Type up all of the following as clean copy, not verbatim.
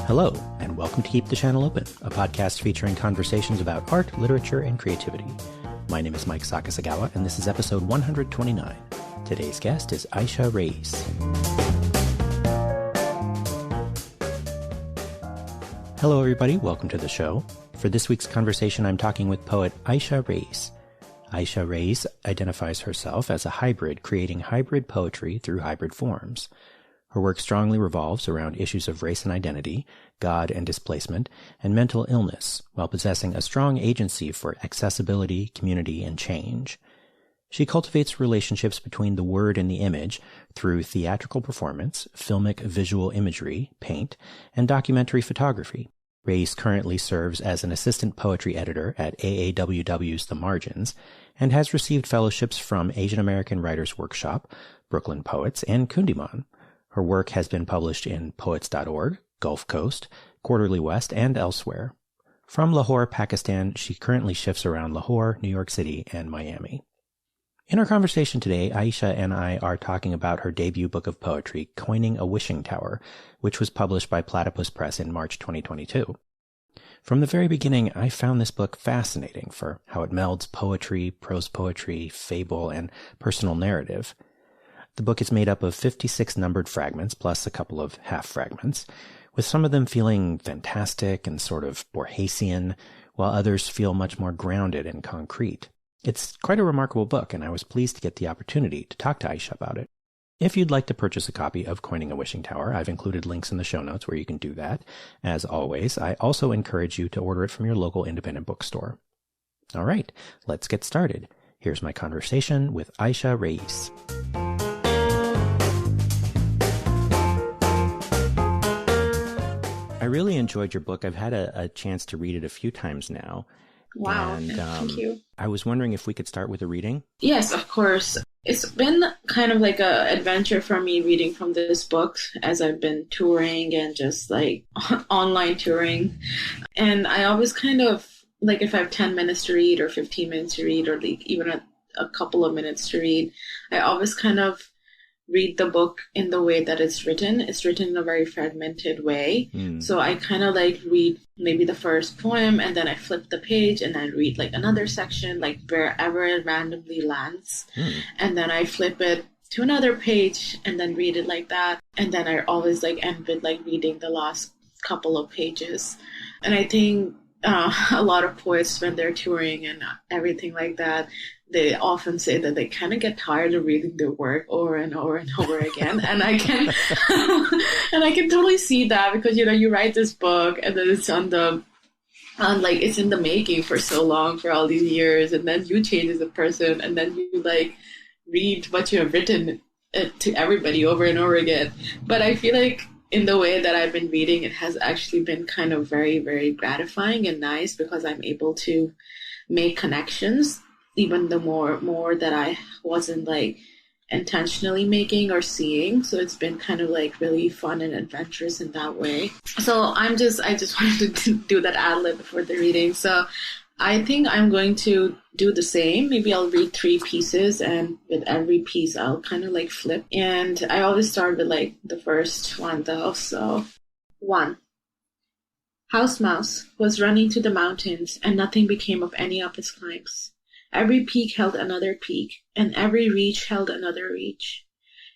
Hello, and welcome to Keep the Channel Open, a podcast featuring conversations about art, literature, and creativity. My name is Mike Sakasagawa, and this is episode 129. Today's guest is Ayesha Raees. Hello, everybody. Welcome to the show. For this week's conversation, I'm talking with poet Ayesha Raees. Ayesha Raees identifies herself as a hybrid, creating hybrid poetry through hybrid forms. Her work strongly revolves around issues of race and identity, God and displacement, and mental illness, while possessing a strong agency for accessibility, community, and change. She cultivates relationships between the word and the image through theatrical performance, filmic visual imagery, paint, and documentary photography. Raees currently serves as an assistant poetry editor at AAWW's The Margins and has received fellowships from Asian American Writers Workshop, Brooklyn Poets, and Kundiman. Her work has been published in Poets.org, Gulf Coast, Quarterly West, and elsewhere. From Lahore, Pakistan, she currently shifts around Lahore, New York City, and Miami. In our conversation today, Ayesha and I are talking about her debut book of poetry, Coining a Wishing Tower, which was published by Platypus Press in March 2022. From the very beginning, I found this book fascinating for how it melds poetry, prose poetry, fable, and personal narrative. The book is made up of 56 numbered fragments, plus a couple of half fragments, with some of them feeling fantastic and sort of Borgesian, while others feel much more grounded and concrete. It's quite a remarkable book, and I was pleased to get the opportunity to talk to Ayesha about it. If you'd like to purchase a copy of Coining a Wishing Tower, I've included links in the show notes where you can do that. As always, I also encourage you to order it from your local independent bookstore. All right, let's get started. Here's my conversation with Ayesha Raees. I really enjoyed your book. I've had a chance to read it a few times now. Wow, and, thank you. I was wondering if we could start with a reading. Yes, of course. It's been kind of like an adventure for me reading from this book as I've been touring and just like online touring. And I always kind of, like if I have 10 minutes to read or 15 minutes to read or like even a couple of minutes to read, I always kind of read the book in the way that it's written. It's written in a very fragmented way. So I kind of like read maybe the first poem and then I flip the page and I read like another section, like wherever it randomly lands. And then I flip it to another page and then read it like that. And then I always like end with like reading the last couple of pages. And I think a lot of poets, when they're touring and everything like that, they often say that they kind of get tired of reading their work over and over and over again. And I can totally see that because, you know, you write this book and then it's it's in the making for so long, for all these years. And then you change as a person and then you like read what you have written to everybody over and over again. But I feel like in the way that I've been reading, it has actually been kind of very, very gratifying and nice because I'm able to make connections, even the more that I wasn't like intentionally making or seeing. So it's been kind of like really fun and adventurous in that way. So I just wanted to do that ad-lib before the reading. So I think I'm going to do the same. Maybe I'll read 3 pieces and with every piece I'll kind of like flip. And I always start with like the first one though. So 1. House Mouse was running to the mountains and nothing became of any of his climbs. Every peak held another peak, and every reach held another reach.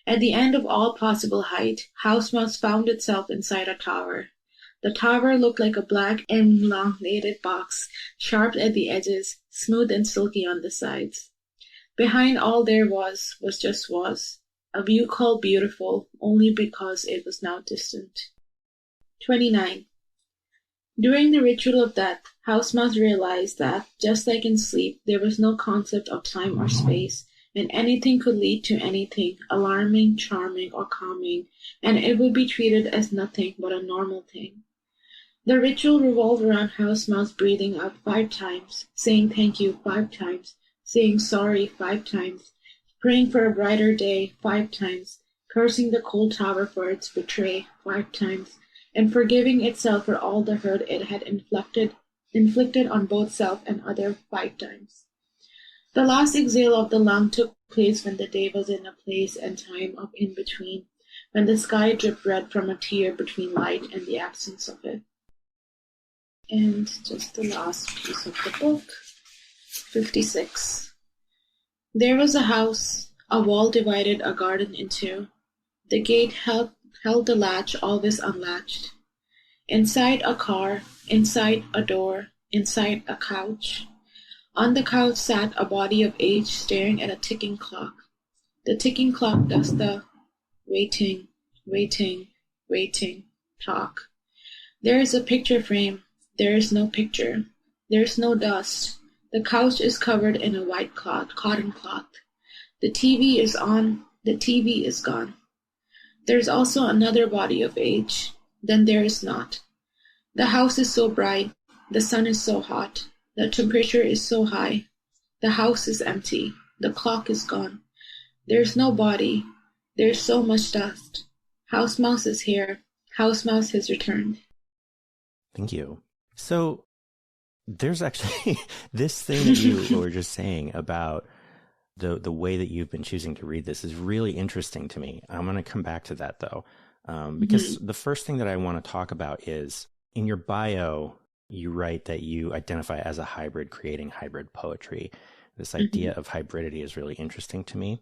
At the end of all possible height, House Mouse found itself inside a tower. The tower looked like a black, elongated box, sharp at the edges, smooth and silky on the sides. Behind all there was just a view called beautiful only because it was now distant. 29. During the ritual of death, House Mouse realized that, just like in sleep, there was no concept of time or space, and anything could lead to anything, alarming, charming, or calming, and it would be treated as nothing but a normal thing. The ritual revolved around House Mouse breathing out 5 times, saying thank you 5 times, saying sorry 5 times, praying for a brighter day 5 times, cursing the cold tower for its betray 5 times, and forgiving itself for all the hurt it had inflicted on both self and other 5 times. The last exhale of the lung took place when the day was in a place and time of in-between, when the sky dripped red from a tear between light and the absence of it. And just the last piece of the book, 56. There was a house, a wall divided a garden in two. The gate held the latch always unlatched. Inside a car, inside a door, inside a couch. On the couch sat a body of age staring at a ticking clock. The ticking clock does the waiting, waiting, waiting talk. There is a picture frame. There is no picture. There is no dust. The couch is covered in a white cloth, cotton cloth. The TV is on. The TV is gone. There is also another body of age. Then there is not. The house is so bright. The sun is so hot. The temperature is so high. The house is empty. The clock is gone. There is no body. There is so much dust. House Mouse is here. House Mouse has returned. Thank you. So there's actually this thing that you were just saying about the way that you've been choosing to read this is really interesting to me. I'm going to come back to that, though, because the first thing that I want to talk about is in your bio, you write that you identify as a hybrid, creating hybrid poetry. This idea of hybridity is really interesting to me.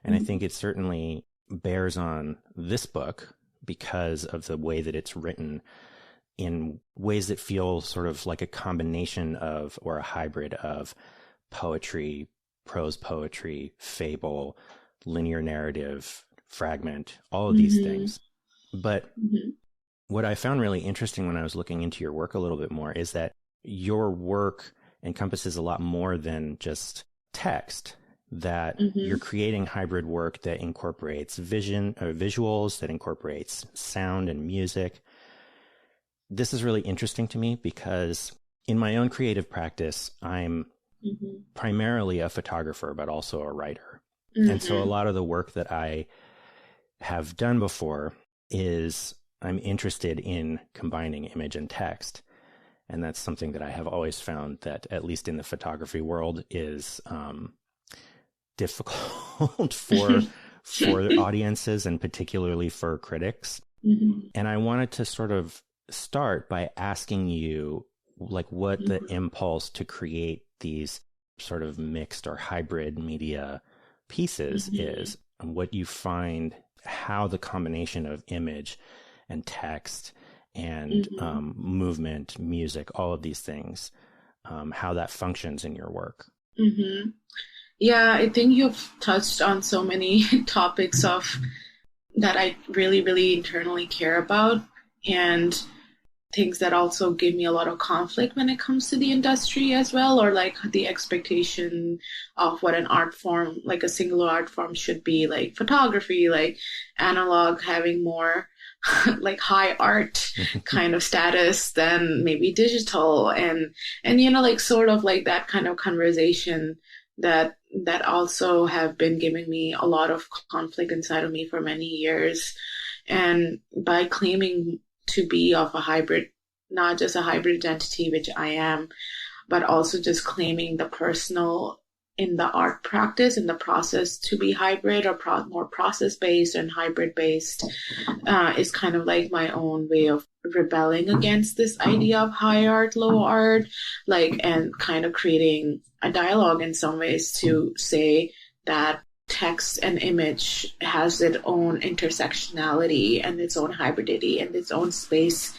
And I think it certainly bears on this book because of the way that it's written in ways that feel sort of like a combination of, or a hybrid of poetry, prose poetry, fable, linear narrative, fragment, all of these things. But what I found really interesting when I was looking into your work a little bit more is that your work encompasses a lot more than just text, that you're creating hybrid work that incorporates visuals, that incorporates sound and music. This is really interesting to me because in my own creative practice, I'm primarily a photographer, but also a writer. And so a lot of the work that I have done before is I'm interested in combining image and text. And that's something that I have always found that, at least in the photography world, is difficult for audiences and particularly for critics. And I wanted to sort of start by asking you, like, what the impulse to create these sort of mixed or hybrid media pieces is, and what you find, how the combination of image and text and movement, music, all of these things, how that functions in your work. Yeah, I think you've touched on so many topics that I really, really internally care about, and things that also give me a lot of conflict when it comes to the industry as well, or like the expectation of what an art form, like a singular art form should be, like photography, like analog having more like high art kind of status than maybe digital, and you know, like sort of like that kind of conversation that also have been giving me a lot of conflict inside of me for many years. And by claiming to be of a hybrid, not just a hybrid identity, which I am, but also just claiming the personal in the art practice, in the process to be hybrid or more process-based and hybrid-based, is kind of like my own way of rebelling against this idea of high art, low art, like, and kind of creating a dialogue in some ways to say that text and image has its own intersectionality and its own hybridity and its own space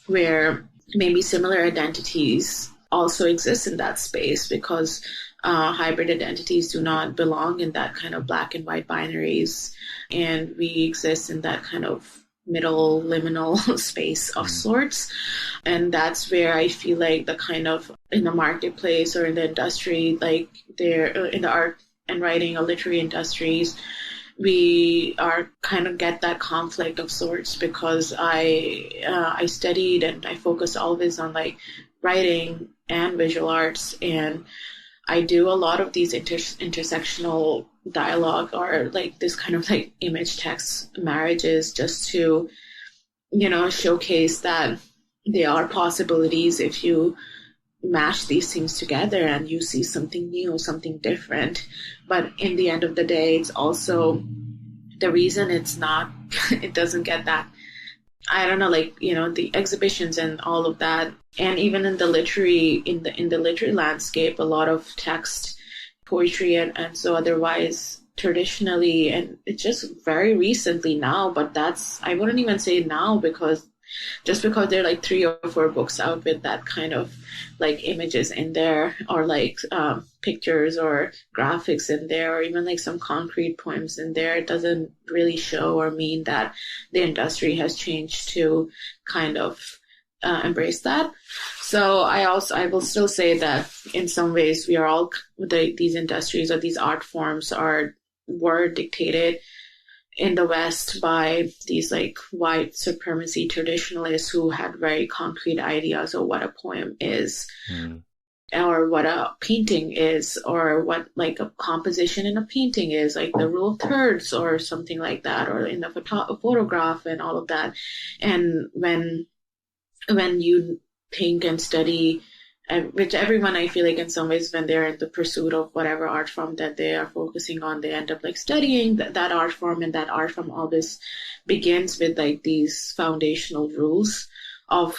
where maybe similar identities also exist in that space, because hybrid identities do not belong in that kind of black and white binaries, and we exist in that kind of middle liminal space of sorts. And that's where I feel like the kind of in the marketplace or in the industry, like there in the art and writing or literary industries, we are kind of get that conflict of sorts, because I studied and I focused always on like writing and visual arts, and I do a lot of these intersectional dialogue or like this kind of like image text marriages, just to, you know, showcase that there are possibilities if you mash these things together and you see something new, something different. But in the end of the day, it's also the reason it's not, it doesn't get that, I don't know, like, you know, the exhibitions and all of that. And even in the literary landscape, a lot of text, poetry and so otherwise traditionally, and it's just very recently now, but I wouldn't even say now, because just because there are like 3 or 4 books out with that kind of like images in there, or like pictures or graphics in there, or even like some concrete poems in there, it doesn't really show or mean that the industry has changed to kind of embrace that. So I will still say that in some ways we are all, these industries or these art forms were dictated in the West by these like white supremacy traditionalists who had very concrete ideas of what a poem is, or what a painting is, or what like a composition in a painting is, like the rule of thirds or something like that, or in a photograph and all of that. And when you think and study, which everyone, I feel like in some ways, when they're in the pursuit of whatever art form that they are focusing on, they end up like studying that art form, and that art form always begins with like these foundational rules of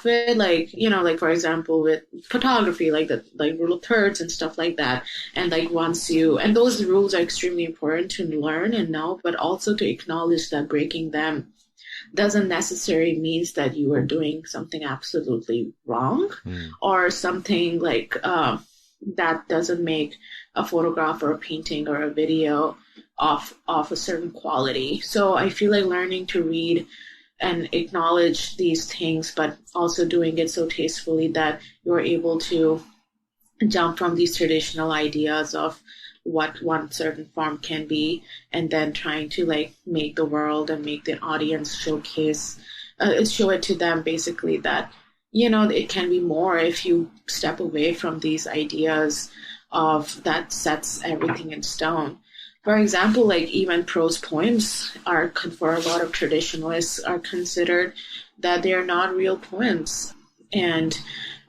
it, like, you know, like for example with photography, like the like rule of thirds and stuff like that. And like and those rules are extremely important to learn and know, but also to acknowledge that breaking them doesn't necessarily means that you are doing something absolutely wrong, or something like that doesn't make a photograph or a painting or a video of a certain quality. So I feel like learning to read and acknowledge these things, but also doing it so tastefully that you're able to jump from these traditional ideas of what one certain form can be, and then trying to like make the world and make the audience show it to them basically that, you know, it can be more if you step away from these ideas of that sets everything in stone. For example, like even prose poems are, for a lot of traditionalists, are considered that they are not real poems. And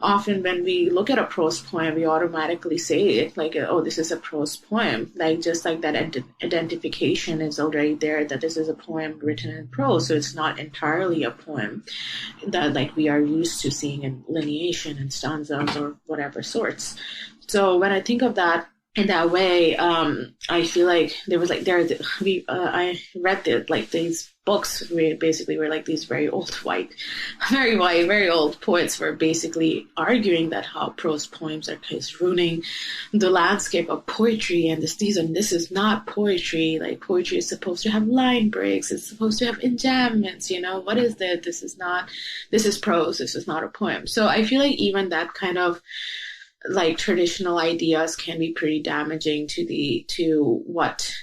often when we look at a prose poem, we automatically say it like, oh, this is a prose poem. Like just like that identification is already there, that this is a poem written in prose. So it's not entirely a poem that like we are used to seeing in lineation and stanzas or whatever sorts. So when I think of that in that way, I feel like there was like I read like these books basically were like these very old, very old poets were basically arguing that how prose poems are just ruining the landscape of poetry, and this is not poetry. Like poetry is supposed to have line breaks, it's supposed to have enjambments, you know, what is that? This is prose, this is not a poem. So I feel like even that kind of like traditional ideas can be pretty damaging to what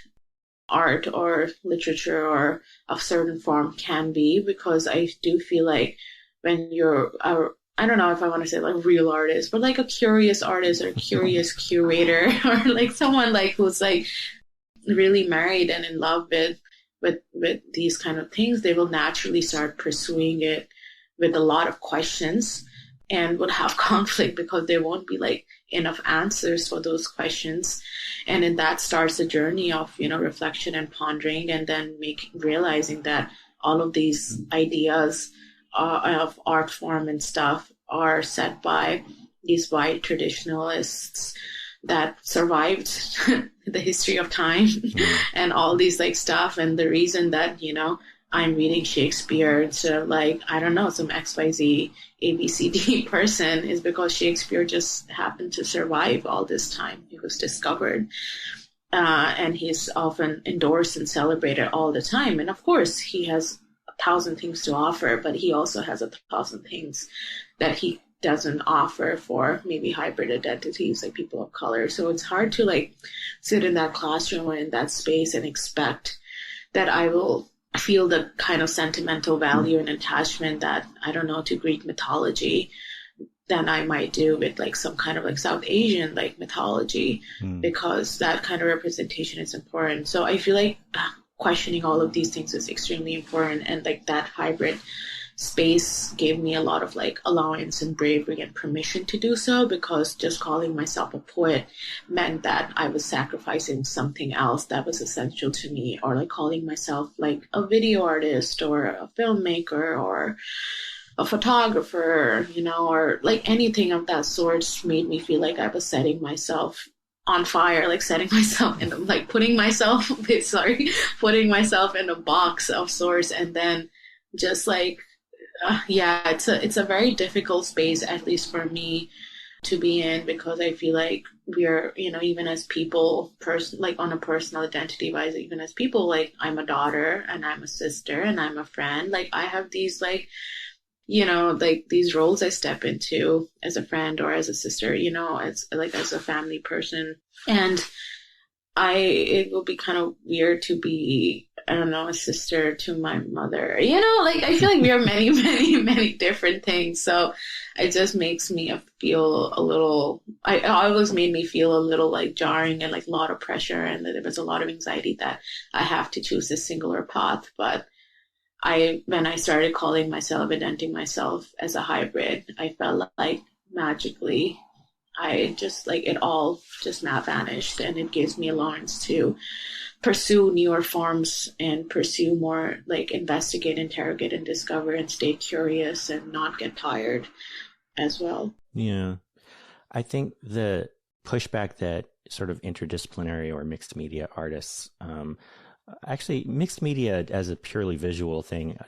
art or literature or a certain form can be, because I do feel like when you're I don't know if I want to say like real artist, but like a curious artist or a curious curator, or like someone like who's like really married and in love with these kind of things, they will naturally start pursuing it with a lot of questions, and would have conflict because there won't be like enough answers for those questions. And in that starts a journey of, you know, reflection and pondering, and then realizing that all of these ideas of art form and stuff are set by these white traditionalists that survived the history of time and all these like stuff. And the reason that, you know, I'm reading Shakespeare instead of like, I don't know, some XYZ ABCD person is because Shakespeare just happened to survive all this time. He was discovered. And he's often endorsed and celebrated all the time. And of course, he has 1,000 things to offer, but he also has 1,000 things that he doesn't offer for maybe hybrid identities like people of color. So it's hard to like sit in that classroom or in that space and expect that I will feel the kind of sentimental value and attachment that, I don't know, to Greek mythology than I might do with like some kind of like South Asian like mythology, because that kind of representation is important. So I feel like questioning all of these things is extremely important, and like that hybrid space gave me a lot of like allowance and bravery and permission to do so, because just calling myself a poet meant that I was sacrificing something else that was essential to me, or like calling myself like a video artist or a filmmaker or a photographer, or like anything of that sort made me feel like I was setting myself on fire, like setting myself in, like putting myself in a box of sorts. And then just like, it's a very difficult space, at least for me, to be in, because I feel like we're, even as people, like on a personal identity wise, even as people, like I'm a daughter and I'm a sister and I'm a friend. Like I have these like, like these roles I step into as a friend or as a sister, as like as a family person. And it will be kind of weird to be, I don't know, a sister to my mother, like I feel like we are many, many, many different things. So it just makes me feel a little, it always made me feel a little like jarring and like a lot of pressure. And there was a lot of anxiety that I have to choose this singular path. But when I started calling myself, identifying myself as a hybrid, I felt like magically I just like it all just now vanished, and it gives me allowance to pursue newer forms and pursue more, like investigate, interrogate, and discover, and stay curious and not get tired as well. Yeah. I think the pushback that sort of interdisciplinary or mixed media artists, actually, mixed media as a purely visual thing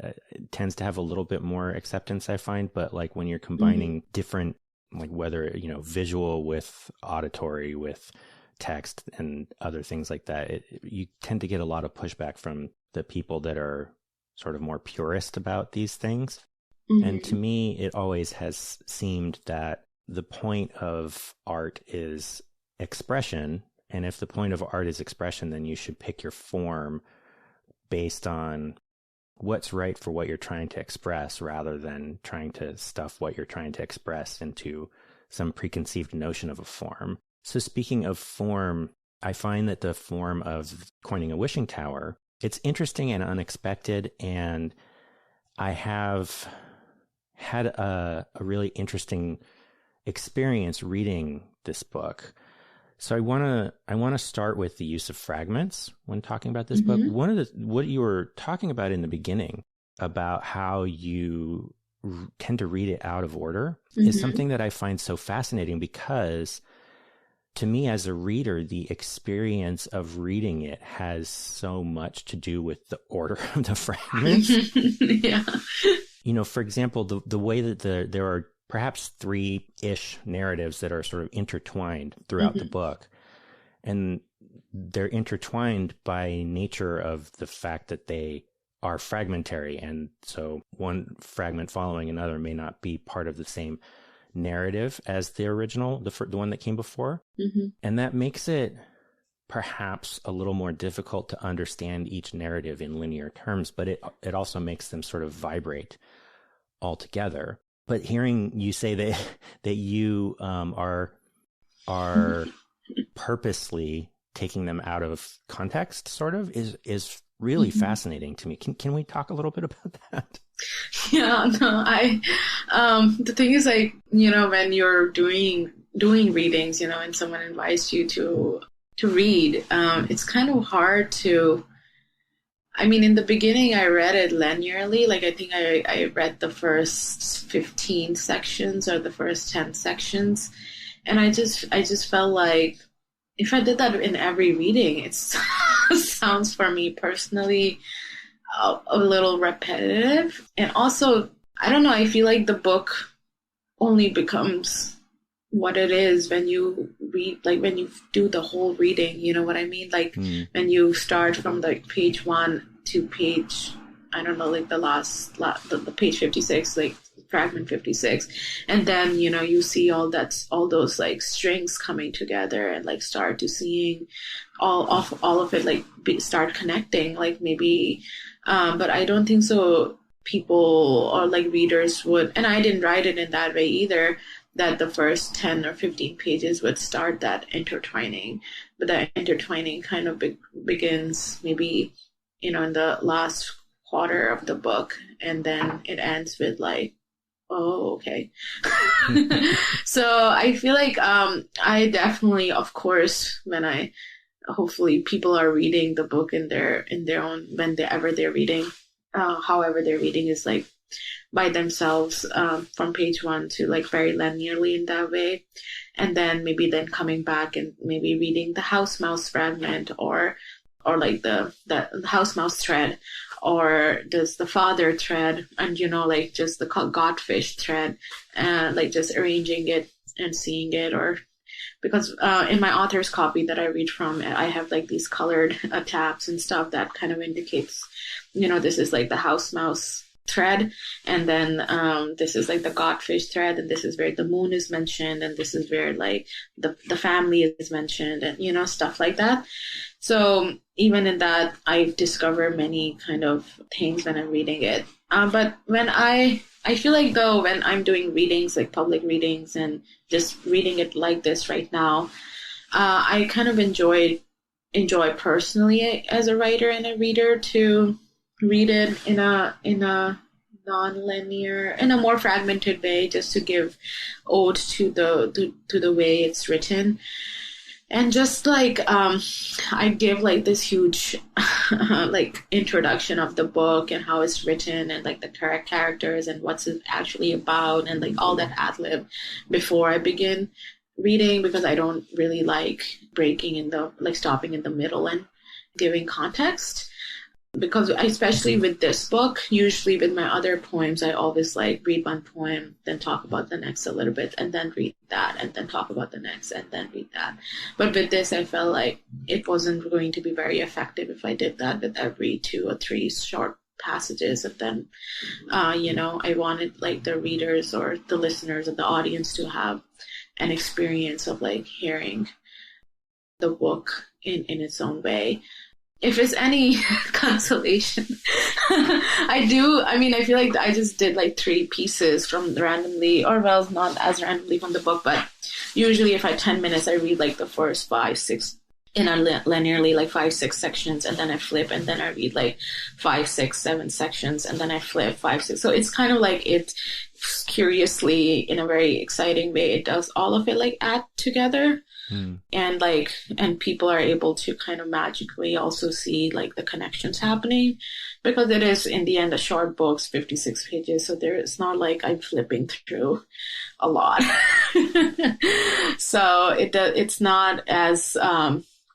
tends to have a little bit more acceptance, I find. But like when you're combining different, like whether, visual with auditory, with text and other things like that, you tend to get a lot of pushback from the people that are sort of more purist about these things. And to me, it always has seemed that the point of art is expression. And if the point of art is expression, then you should pick your form based on what's right for what you're trying to express, rather than trying to stuff what you're trying to express into some preconceived notion of a form. So speaking of form, I find that the form of Coining a Wishing Tower, it's interesting and unexpected. And I have had a really interesting experience reading this book. So I want to start with the use of fragments when talking about this book. One of what you were talking about in the beginning about how you tend to read it out of order is something that I find so fascinating, because to me as a reader, the experience of reading it has so much to do with the order of the fragments. Yeah. For example, the way that there are perhaps 3-ish narratives that are sort of intertwined throughout the book. And they're intertwined by nature of the fact that they are fragmentary. And so one fragment following another may not be part of the same narrative as the original, the one that came before. And that makes it perhaps a little more difficult to understand each narrative in linear terms, but it also makes them sort of vibrate all together. But hearing you say that you are purposely taking them out of context, sort of, is really fascinating to me. Can we talk a little bit about that? Yeah, no, the thing is, like, when you're doing readings, and someone invites you to read, it's kind of hard to. I mean, in the beginning, I read it linearly. Like, I think I read the first 15 sections or the first 10 sections. And I just felt like if I did that in every reading, it sounds for me personally a little repetitive. And also, I don't know, I feel like the book only becomes what it is when you read, like when you do the whole reading, you know what I mean? Like when you start from like page 1 to page, I don't know, like the page 56, like fragment 56. And then, you see all those like strings coming together and like start to seeing all of it, like start connecting, like maybe, but I don't think so people or like readers would, and I didn't write it in that way either, that the first 10 or 15 pages would start that intertwining. But that intertwining kind of begins maybe, in the last quarter of the book, and then it ends with like, oh, okay. So I feel like I definitely, of course, hopefully people are reading the book in their own, whenever they're reading, however they're reading is like by themselves, from page one to like very linearly in that way, and then maybe then coming back and maybe reading the house mouse fragment, or like the house mouse thread, or does the father thread, and like just the godfish thread, and like just arranging it and seeing it. Or because in my author's copy that I read from, I have like these colored tabs and stuff that kind of indicates, this is like the house mouse thread, and then this is like the godfish thread, and this is where the moon is mentioned, and this is where like the family is mentioned, and stuff like that. So even in that, I discover many kind of things when I'm reading it. But when I feel like, though, when I'm doing readings, like public readings, and just reading it like this right now, I kind of enjoy personally as a writer and a reader to read it in a non-linear, in a more fragmented way, just to give ode to the way it's written. And just like I give like this huge like introduction of the book and how it's written, and like the characters and what's it actually about, and like all that ad lib before I begin reading, because I don't really like stopping in the middle and giving context. Because especially with this book, usually with my other poems, I always like read one poem, then talk about the next a little bit, and then read that, and then talk about the next, and then read that. But with this, I felt like it wasn't going to be very effective if I did that with every 2 or 3 short passages. And then, I wanted like the readers or the listeners or the audience to have an experience of like hearing the book in its own way. If it's any consolation, I feel like I just did like 3 pieces from randomly, or well, not as randomly from the book, but usually if I have 10 minutes, I read like the first 5, 6 in a linearly, like 5, 6 sections, and then I flip, and then I read like 5, 6, 7 sections, and then I flip 5, 6. So it's kind of like it curiously, in a very exciting way, it does all of it like add together. And people are able to kind of magically also see like the connections happening, because it is in the end a short book, 56 pages, so it's not like I'm flipping through a lot. So it's not as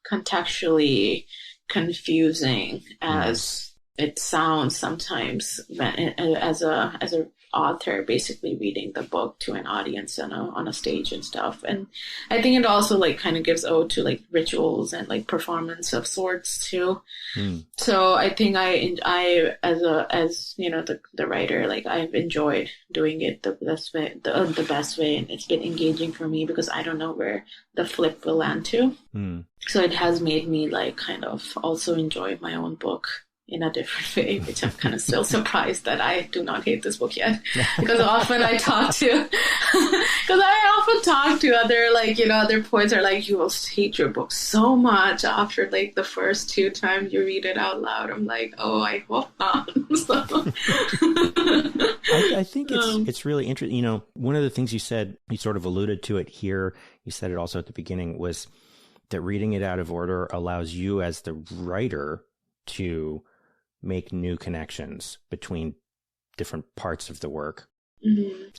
contextually confusing as it sounds sometimes as a author basically reading the book to an audience on a stage and stuff. And I think it also like kind of gives ode to like rituals and like performance of sorts too. So I think I as the writer, like I've enjoyed doing it the best way, and it's been engaging for me because I don't know where the flip will land to. So it has made me like kind of also enjoy my own book in a different way, which I'm kind of still surprised that I do not hate this book yet. Because often I talk to other poets are like, you will hate your book so much after like the first 2 times you read it out loud. I'm like, oh, I hope not. I think it's really interesting. One of the things you said, you sort of alluded to it here, you said it also at the beginning, was that reading it out of order allows you as the writer to make new connections between different parts of the work.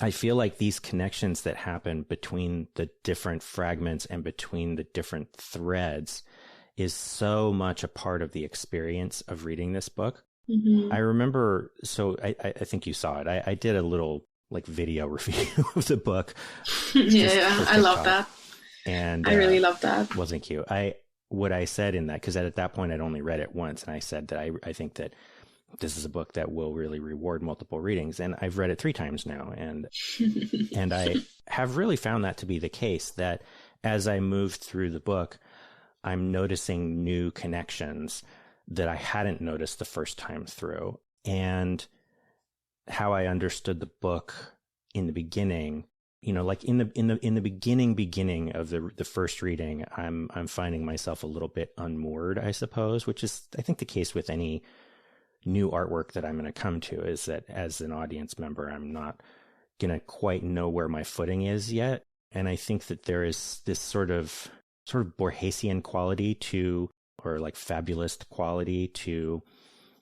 I feel like these connections that happen between the different fragments and between the different threads is so much a part of the experience of reading this book. I remember, so I think you saw it. I did a little like video review of the book. Yeah, I love that. And I really love that. Wasn't cute. What I said in that, because at that point I'd only read it once, and I said that I think that this is a book that will really reward multiple readings, and I've read it 3 times now, and and I have really found that to be the case, that as I moved through the book, I'm noticing new connections that I hadn't noticed the first time through, and how I understood the book in the beginning. Like in the beginning of the first reading, I'm finding myself a little bit unmoored, I suppose, which is, I think, the case with any new artwork that I'm going to come to, is that as an audience member, I'm not going to quite know where my footing is yet. And I think that there is this sort of Borgesian quality to, or like fabulist quality to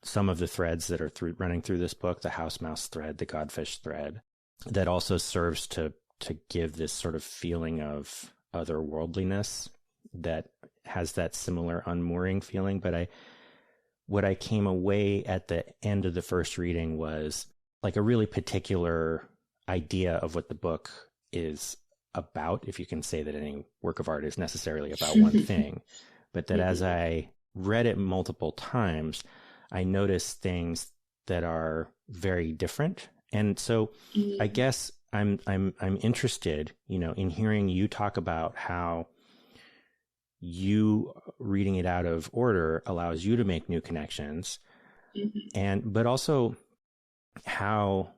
some of the threads that are running through this book, the house mouse thread, the godfish thread, that also serves to give this sort of feeling of otherworldliness that has that similar unmooring feeling. But what I came away at the end of the first reading was like a really particular idea of what the book is about, if you can say that any work of art is necessarily about one thing, but that as I read it multiple times, I noticed things that are very different. And so I guess I'm interested, in hearing you talk about how you reading it out of order allows you to make new connections, but also how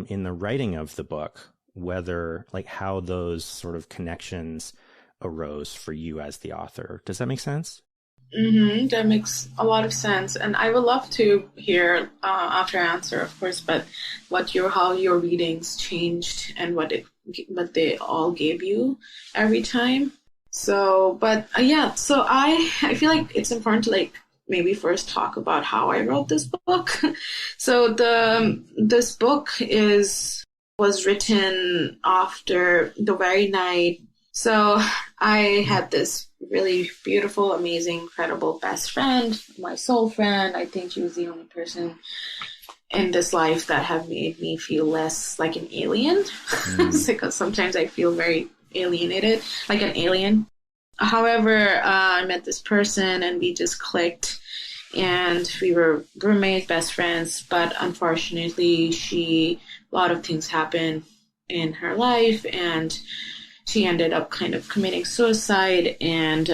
in the writing of the book, whether like how those sort of connections arose for you as the author. Does that make sense? That makes a lot of sense, and I would love to hear after I answer, of course, but how your readings changed and what they all gave you every time. So, but so I feel like it's important to like maybe first talk about how I wrote this book. So this book was written after the very night. So I had this really beautiful, amazing, incredible best friend, my soul friend. I think she was the only person in this life that have made me feel less like an alien, because sometimes I feel very alienated, like an alien. However, I met this person and we just clicked, and we were roommates, best friends, but unfortunately a lot of things happened in her life, and she ended up kind of committing suicide, and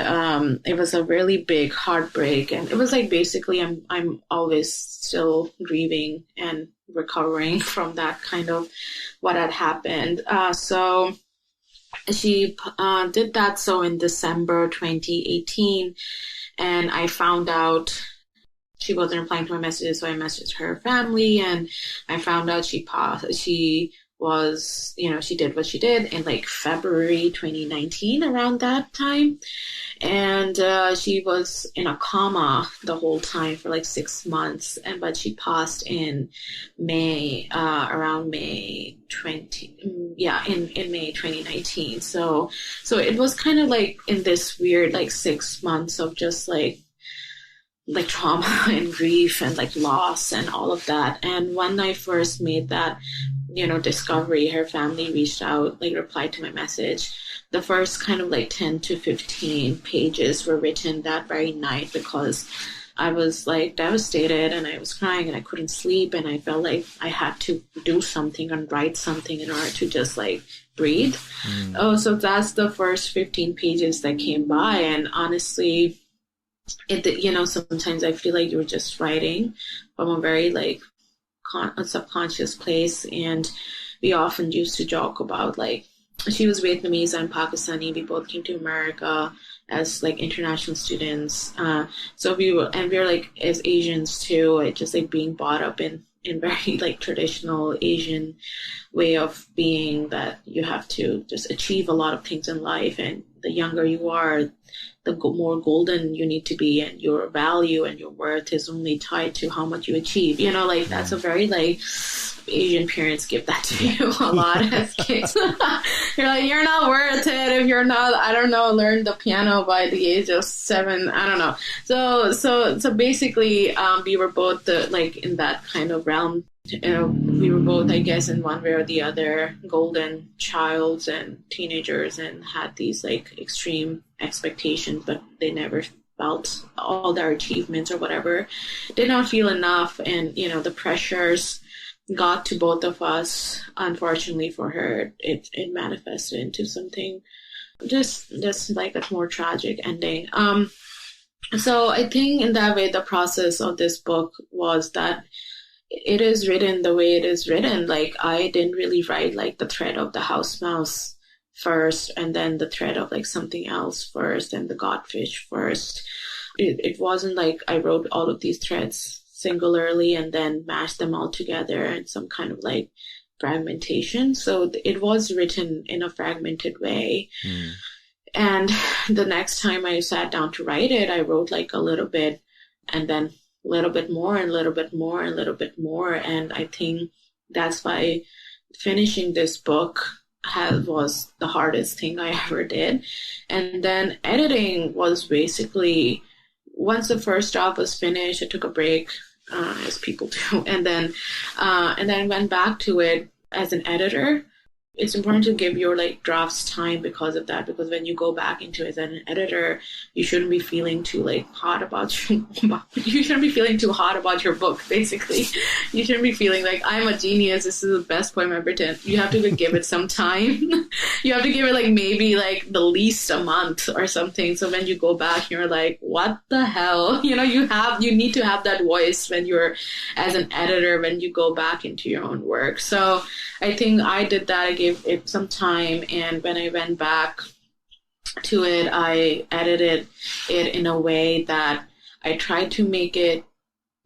it was a really big heartbreak. And it was like basically I'm always still grieving and recovering from that kind of what had happened. So she did that. So in December 2018, and I found out she wasn't replying to my messages, so I messaged her family, and I found out she was, she did what she did in like February 2019, around that time. And she was in a coma the whole time for like 6 months. But she passed in May, around May 20, in May 2019. So it was kind of like in this weird, like 6 months of just like trauma and grief and like loss and all of that. And when I first made that, discovery, her family reached out, like replied to my message. The first kind of like 10 to 15 pages were written that very night, because I was like devastated and I was crying and I couldn't sleep, and I felt like I had to do something and write something in order to just like breathe. So that's the first 15 pages that came by. And honestly, sometimes I feel like you're just writing from a very like a subconscious place. And we often used to joke about like, she was Vietnamese and Pakistani. We both came to America as like international students. So we're like as Asians too, just like being brought up in very like traditional Asian way of being, that you have to just achieve a lot of things in life. And the younger you are, the more golden you need to be, and your value and your worth is only tied to how much you achieve. That's a very like Asian parents give that to you a lot as kids. You're like, you're not worth it if you're not, I don't know, learn the piano by the age of 7. I don't know. So basically, we were both like in that kind of realm. We were both, I guess, in one way or the other, golden childs and teenagers, and had these like extreme expectations, but they never felt all their achievements or whatever. Did not feel enough, and the pressures got to both of us. Unfortunately for her, it manifested into something just like a more tragic ending. So I think in that way, the process of this book was that it is written the way it is written. Like, I didn't really write like the thread of the house mouse first, and then the thread of like something else first, and the godfish first. It wasn't like I wrote all of these threads singularly and then mash them all together in some kind of like fragmentation. So it was written in a fragmented way. And the next time I sat down to write it, I wrote like a little bit and then a little bit more and a little bit more and a little bit more. And I think that's why finishing this book was the hardest thing I ever did. And then editing was basically, once the first draft was finished, I took a break, as people do, and then went back to it as an editor. It's important to give your like drafts time because of that, because when you go back into it as an editor, you shouldn't be feeling too like hot about you shouldn't be feeling too hot about your book, basically. You shouldn't be feeling like I'm a genius, this is the best poem ever written. You have to give it some time. You have to give it like maybe like the least a month or something. So when you go back, you're like, what the hell? You need to have that voice when you're as an editor, when you go back into your own work. So I think I did that. I gave it some time, and when I went back to it, I edited it in a way that I tried to make it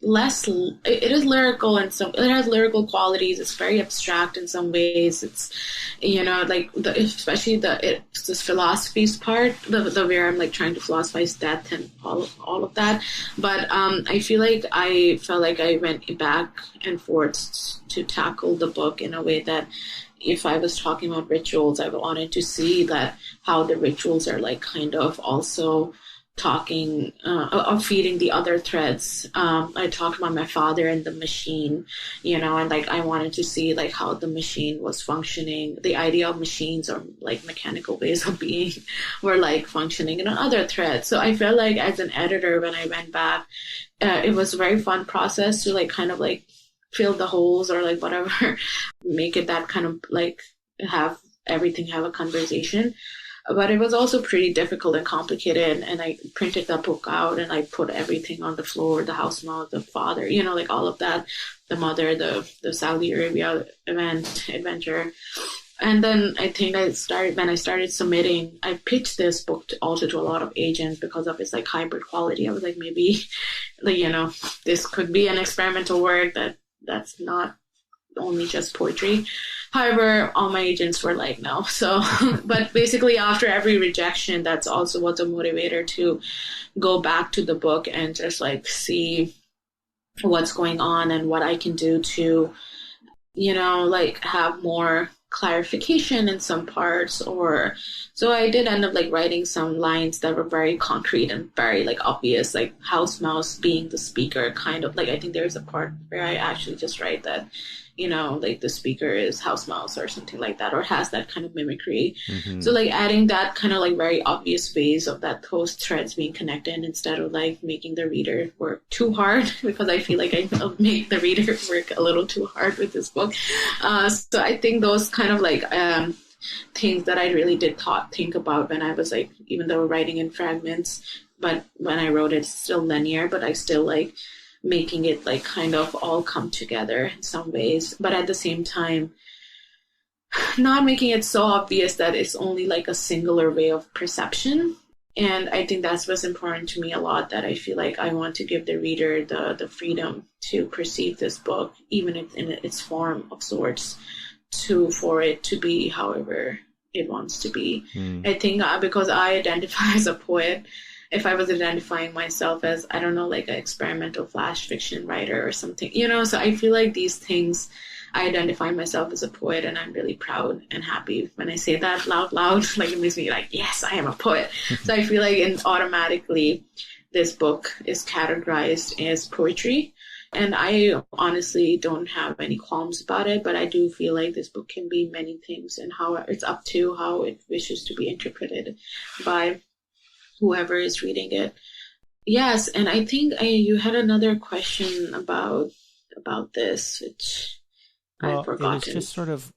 less. It is lyrical and it has lyrical qualities. It's very abstract in some ways. It's like especially this philosophies part, the where I'm like trying to philosophize death and all of that. But I felt like I went back and forth to tackle the book in a way that if I was talking about rituals, I wanted to see that how the rituals are like kind of also talking or feeding the other threads. I talked about my father and the machine, and like I wanted to see like how the machine was functioning. The idea of machines or like mechanical ways of being were like functioning in other threads. So I felt like as an editor, when I went back, it was a very fun process to like kind of like fill the holes or like whatever, make it that kind of like have everything have a conversation. But it was also pretty difficult and complicated. And I printed the book out and I put everything on the floor, the house mouse, the father, like all of that, the mother, the Saudi Arabia adventure. And then I think when I started submitting, I pitched this book also to a lot of agents because of its like hybrid quality. I was like, maybe, this could be an experimental work that's not only just poetry. However, all my agents were like, no. So, but basically after every rejection, that's also what's a motivator to go back to the book and just like see what's going on and what I can do to, like have more clarification in some parts. So I did end up like writing some lines that were very concrete and very like obvious, like house mouse being the speaker, kind of like, I think there's a part where I actually just write that, like the speaker is house mouse or something like that, or has that kind of mimicry. Mm-hmm. So like adding that kind of like very obvious ways of that those threads being connected instead of like making the reader work too hard, because I feel like I make the reader work a little too hard with this book. So I think those kind of like things that I really did think about when I was like, even though writing in fragments, but when I wrote it, it's still linear, but I still like making it like kind of all come together in some ways, but at the same time not making it so obvious that it's only like a singular way of perception. And I think that's what's important to me a lot, that I feel like I want to give the reader the freedom to perceive this book, even in its form of sorts, for it to be however it wants to be. I think because I identify as a poet, if I was identifying myself as, I don't know, like an experimental flash fiction writer or something, so I feel like these things, I identify myself as a poet, and I'm really proud and happy when I say that loud, like it makes me like, yes, I am a poet. So I feel like automatically this book is categorized as poetry. And I honestly don't have any qualms about it, but I do feel like this book can be many things, and how it's up to how it wishes to be interpreted by whoever is reading it. Yes, and I think you had another question about this, which I've forgotten. It was just sort of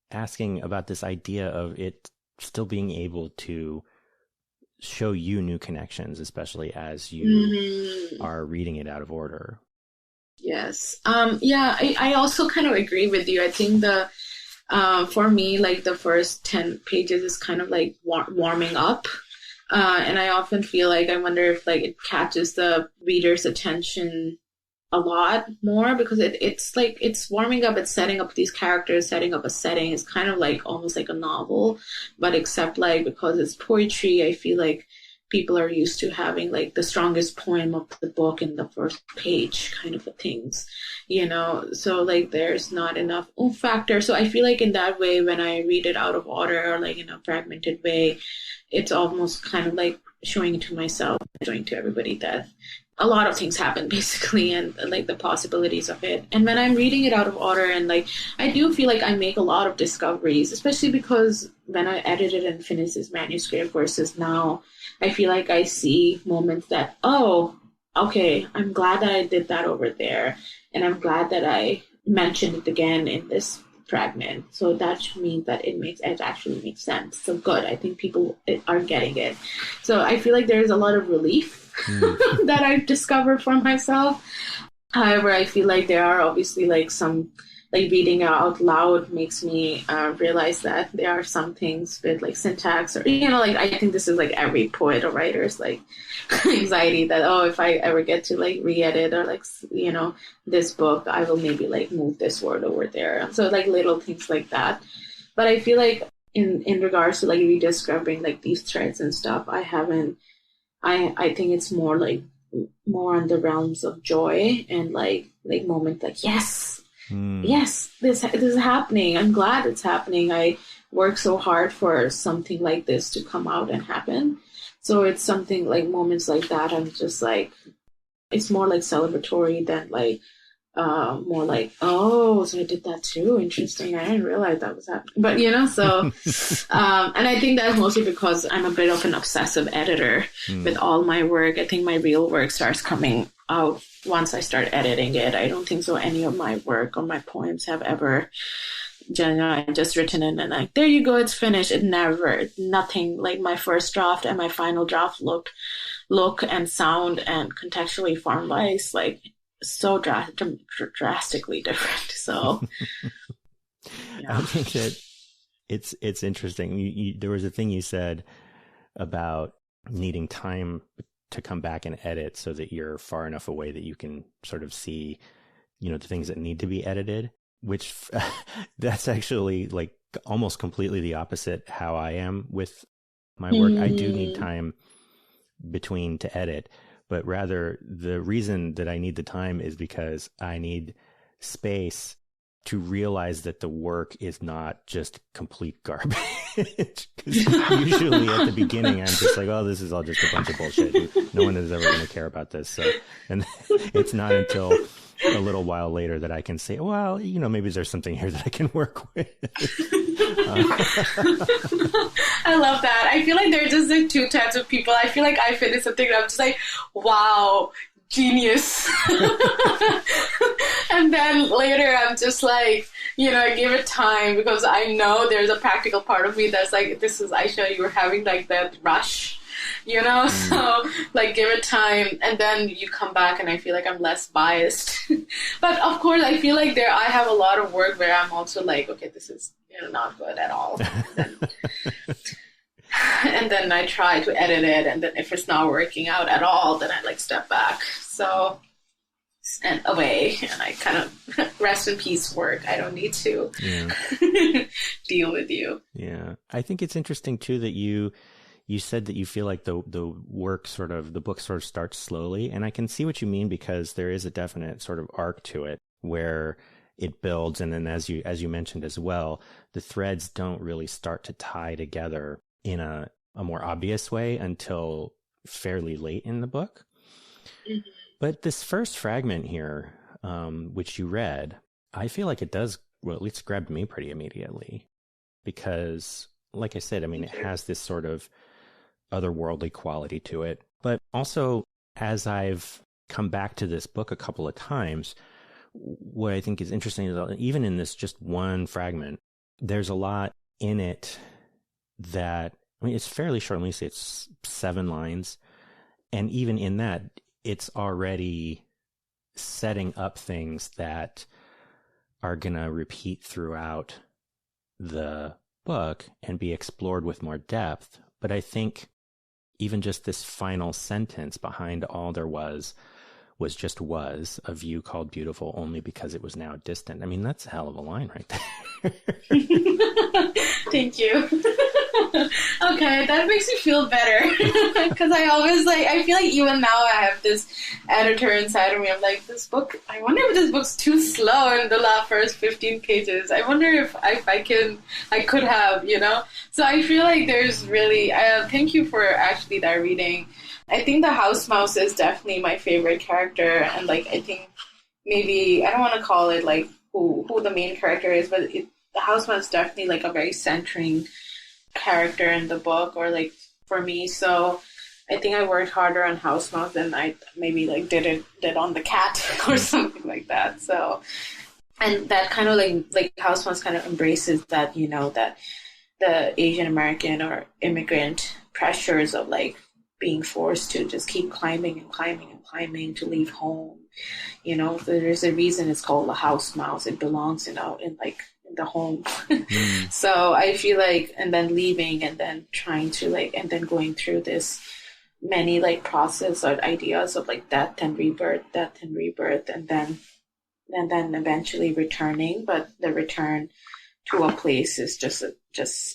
asking about this idea of it still being able to show you new connections, especially as you are reading it out of order. Yes. I also kind of agree with you. I think for me, like the first 10 pages is kind of like warming up. And I often feel like, I wonder if like it catches the reader's attention a lot more because it's like it's warming up, it's setting up these characters, setting up a setting. It's kind of like almost like a novel, but except like because it's poetry, I feel like people are used to having like the strongest poem of the book in the first page kind of a things, so like there's not enough oomph factor. So I feel like in that way, when I read it out of order or like in a fragmented way, it's almost kind of like showing to myself, showing to everybody that a lot of things happen basically, and like the possibilities of it. And when I'm reading it out of order, and like I do feel like I make a lot of discoveries, especially because when I edited and finished this manuscript versus now, I feel like I see moments that, oh, okay, I'm glad that I did that over there, and I'm glad that I mentioned it again in this fragment. So that means that it actually makes sense. So good. I think people are getting it. So I feel like there's a lot of relief that I've discovered for myself. However, I feel like there are obviously like some, like reading out loud makes me realize that there are some things with like syntax or, like I think this is like every poet or writer's like anxiety that, oh, if I ever get to like re-edit or like, this book, I will maybe like move this word over there. So like little things like that. But I feel like in regards to like rediscovering like these threads and stuff, I think it's more on the realms of joy and like moments like, yes, this is happening. I'm glad it's happening. I worked so hard for something like this to come out and happen. So it's something like moments like that. I'm just like, it's more like celebratory than like, more like, oh, so I did that too. Interesting. I didn't realize that was happening. But, so, and I think that's mostly because I'm a bit of an obsessive editor with all my work. I think my real work starts coming out once I start editing it. I don't think so any of my work or my poems have ever just written it and like, there you go, it's finished. Nothing like my first draft and my final draft look and sound and contextually form-wise, like so drastically different. So yeah. I think that it's interesting. There was a thing you said about needing time to come back and edit so that you're far enough away that you can sort of see, the things that need to be edited, which that's actually like almost completely the opposite how I am with my work. I do need time between to edit, but rather the reason that I need the time is because I need space to realize that the work is not just complete garbage. Because usually at the beginning, I'm just like, oh, this is all just a bunch of bullshit. No one is ever going to care about this. So, and it's not until a little while later that I can say, well, maybe there's something here that I can work with. I love that. I feel like there are just like two types of people. I feel like I finish something and I'm just like, wow, genius. And then later I'm just like, I give it time because I know there's a practical part of me that's like, this is Ayesha, you were having like that rush, so like give it time and then you come back and I feel like I'm less biased. But of course I feel like I have a lot of work where I'm also like, okay, this is not good at all. And then I try to edit it, and then if it's not working out at all, then I like step back. So, and away, and I kind of rest in peace work. I don't need to deal with you. Yeah. I think it's interesting too that you said that you feel like the book sort of starts slowly, and I can see what you mean because there is a definite sort of arc to it where it builds, and then as you mentioned as well, the threads don't really start to tie together in a more obvious way until fairly late in the book. Mm-hmm. But this first fragment here, which you read, I feel like it does, well, at least grabbed me pretty immediately because, like I said, I mean, it has this sort of otherworldly quality to it. But also, as I've come back to this book a couple of times, what I think is interesting is that even in this just one fragment, there's a lot in it that, I mean, it's fairly short. Let me say it's 7 lines. And even in that, it's already setting up things that are going to repeat throughout the book and be explored with more depth. But I think even just this final sentence, behind all there was was just was, a view called beautiful only because it was now distant. I mean, that's a hell of a line right there. Thank you. Okay, that makes me feel better. Because I always I feel like even now I have this editor inside of me. I'm like, this book, I wonder if this book's too slow in the first 15 pages. I wonder if I could have, So I feel like there's really, thank you for actually that reading. I think the house mouse is definitely my favorite character. And I think maybe, I don't want to call it who the main character is, but the house mouse is definitely a very centering character in the book, or for me. So I think I worked harder on house mouse than I maybe did on the cat or something like that. So, and that kind of house mouse kind of embraces that, that the Asian American or immigrant pressures of being forced to just keep climbing and climbing and climbing to leave home. So there's a reason it's called a house mouse. It belongs, in the home. So I feel and then leaving and then trying to and then going through this many process or ideas of death and rebirth, and then eventually returning, but the return to a place is just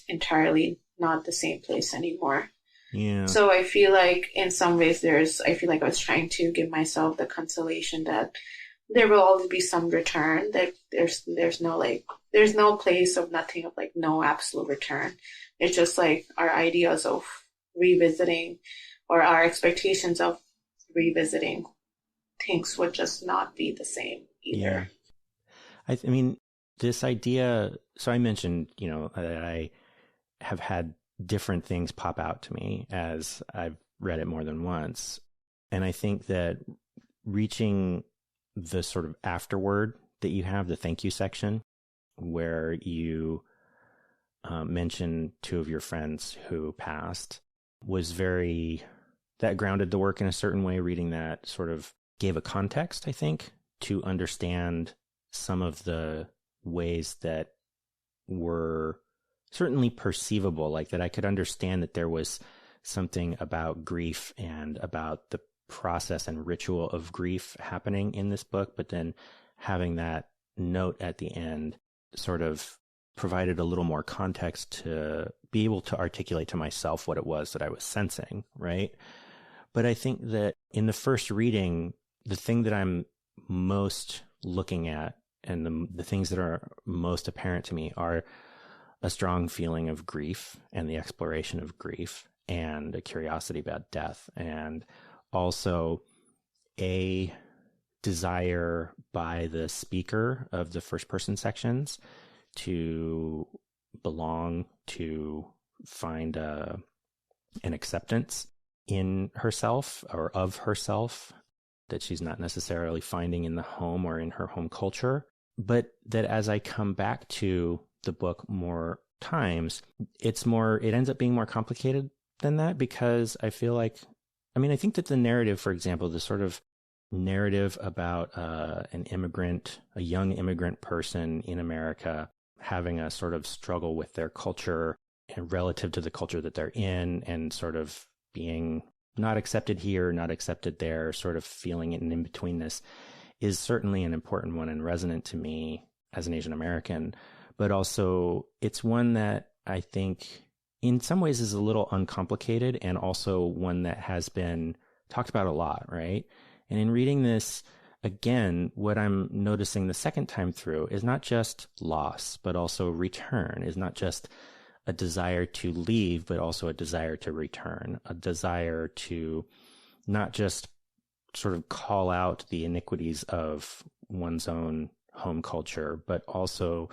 entirely not the same place anymore. Yeah. So I feel in some ways I feel I was trying to give myself the consolation that there will always be some return, that there's no place of nothing, of no absolute return. It's just our ideas of revisiting, or our expectations of revisiting things would just not be the same either. Yeah. I mean, this idea, so I mentioned, that I have had different things pop out to me as I've read it more than once. And I think that reaching the sort of afterword that you have, the thank you section, where you mention two of your friends who passed, was that grounded the work in a certain way. Reading that sort of gave a context, I think, to understand some of the ways that were certainly perceivable, that I could understand that there was something about grief and about the process and ritual of grief happening in this book, but then having that note at the end sort of provided a little more context to be able to articulate to myself what it was that I was sensing, right? But I think that in the first reading, the thing that I'm most looking at and the things that are most apparent to me are a strong feeling of grief and the exploration of grief and a curiosity about death, and also a desire by the speaker of the first person sections to belong, to find an acceptance in herself or of herself that she's not necessarily finding in the home or in her home culture. But that as I come back to the book more times, it ends up being more complicated than that, because I feel I think that the narrative, for example, the sort of narrative about a young immigrant person in America having a sort of struggle with their culture and relative to the culture that they're in, and sort of being not accepted here, not accepted there, sort of feeling it in betweenness, is certainly an important one and resonant to me as an Asian American. But also it's one that I think in some ways is a little uncomplicated, and also one that has been talked about a lot, right? And in reading this again, what I'm noticing the second time through is not just loss, but also return, is not just a desire to leave, but also a desire to return, a desire to not just sort of call out the iniquities of one's own home culture, but also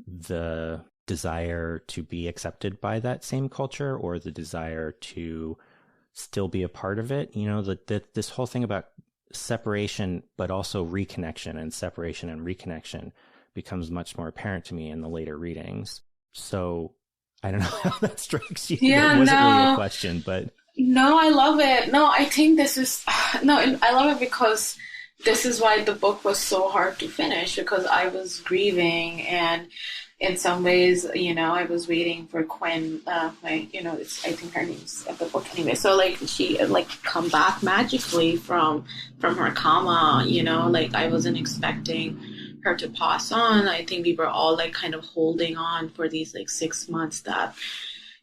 the desire to be accepted by that same culture, or the desire to still be a part of it. This whole thing about separation, but also reconnection, and separation and reconnection becomes much more apparent to me in the later readings. So I don't know how that strikes you. Yeah, that wasn't really a question, but... No, I love it. No, I think this is... No, I love it because this is why the book was so hard to finish, because I was grieving, and in some ways, I was waiting for Quinn, I think her name's at the book anyway. So like she come back magically from her coma, like I wasn't expecting her to pass on. I think we were all like kind of holding on for these like 6 months that,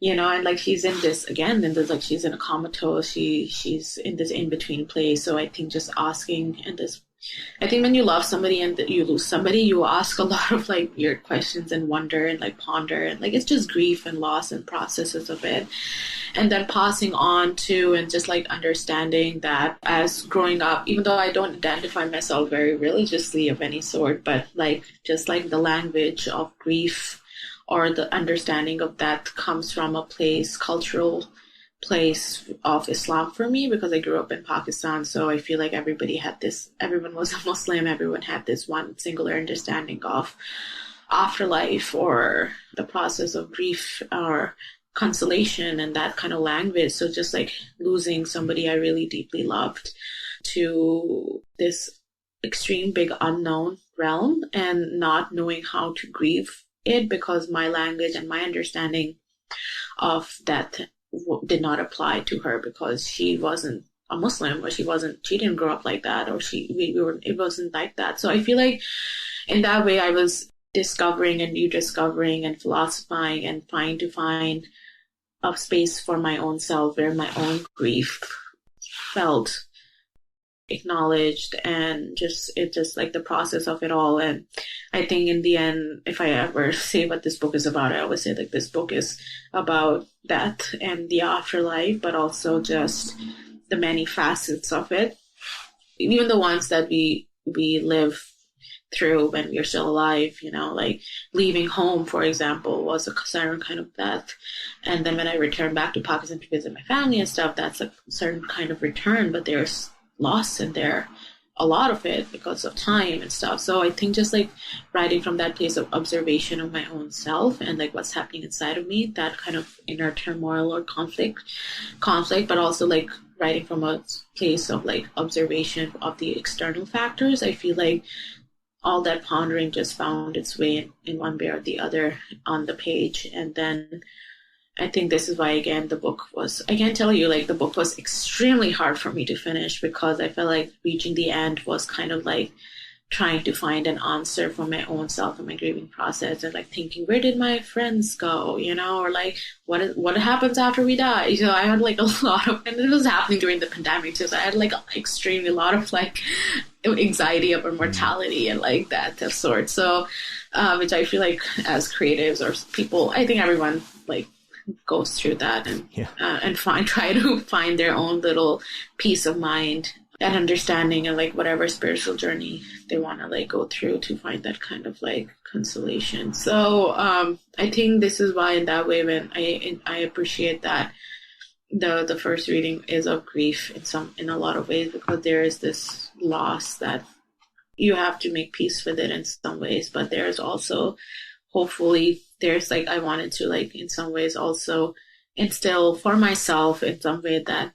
and like she's in this again, and there's like she's in a comatose, she's in this in between place. So I think just asking, and this, I think when you love somebody and you lose somebody, you ask a lot of like weird questions and wonder and like ponder, and like it's just grief and loss and processes of it. And then passing on to, and just like understanding that as growing up, even though I don't identify myself very religiously of any sort, but like just like the language of grief or the understanding of that comes from a cultural place of Islam for me, because I grew up in Pakistan. So I feel like everyone was a Muslim, everyone had this one singular understanding of afterlife or the process of grief or consolation and that kind of language. So just like losing somebody I really deeply loved to this extreme big unknown realm and not knowing how to grieve it, because my language and my understanding of death did not apply to her, because she wasn't a Muslim, or she didn't grow up like that, or it wasn't like that. So I feel like in that way I was discovering and rediscovering and philosophizing and trying to find a space for my own self where my own grief felt acknowledged, and just like the process of it all. And I think in the end, if I ever say what this book is about, I always say like this book is about death and the afterlife, but also just the many facets of it, even the ones that we live through when we're still alive, like leaving home, for example, was a certain kind of death. And then when I returned back to Pakistan to visit my family and stuff, that's a certain kind of return, but there's loss in there, a lot of it, because of time and stuff. So I think just like writing from that place of observation of my own self and like what's happening inside of me, that kind of inner turmoil or conflict, but also like writing from a place of like observation of the external factors, I feel like all that pondering just found its way in one way or the other on the page. And then I think this is why, again, the book was, I can't tell you, like the book was extremely hard for me to finish, because I felt like reaching the end was kind of like trying to find an answer for my own self and my grieving process, and like thinking, where did my friends go, or like what happens after we die. So I had like a lot of, and it was happening during the pandemic too, so I had like extremely a lot of like anxiety over mortality and like that of sort. So which I feel like as creatives or people, I think everyone like goes through that, and try to find their own little peace of mind and understanding, and like whatever spiritual journey they want to like go through to find that kind of like consolation. So I think this is why in that way, when I appreciate that the first reading is of grief in a lot of ways, because there is this loss that you have to make peace with it in some ways, but there's also hopefully there's like, I wanted to like in some ways also instill for myself in some way that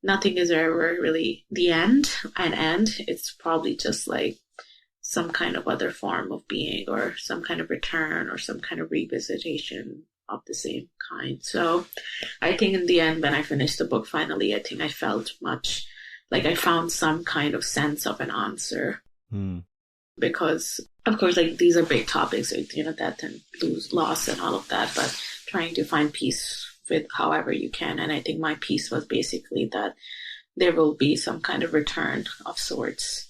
nothing is ever really the end. It's probably just like some kind of other form of being, or some kind of return, or some kind of revisitation of the same kind. So I think in the end, when I finished the book finally, I think I felt much like I found some kind of sense of an answer. Because of course, like these are big topics, death and loss and all of that, but trying to find peace with however you can. And I think my peace was basically that there will be some kind of return of sorts,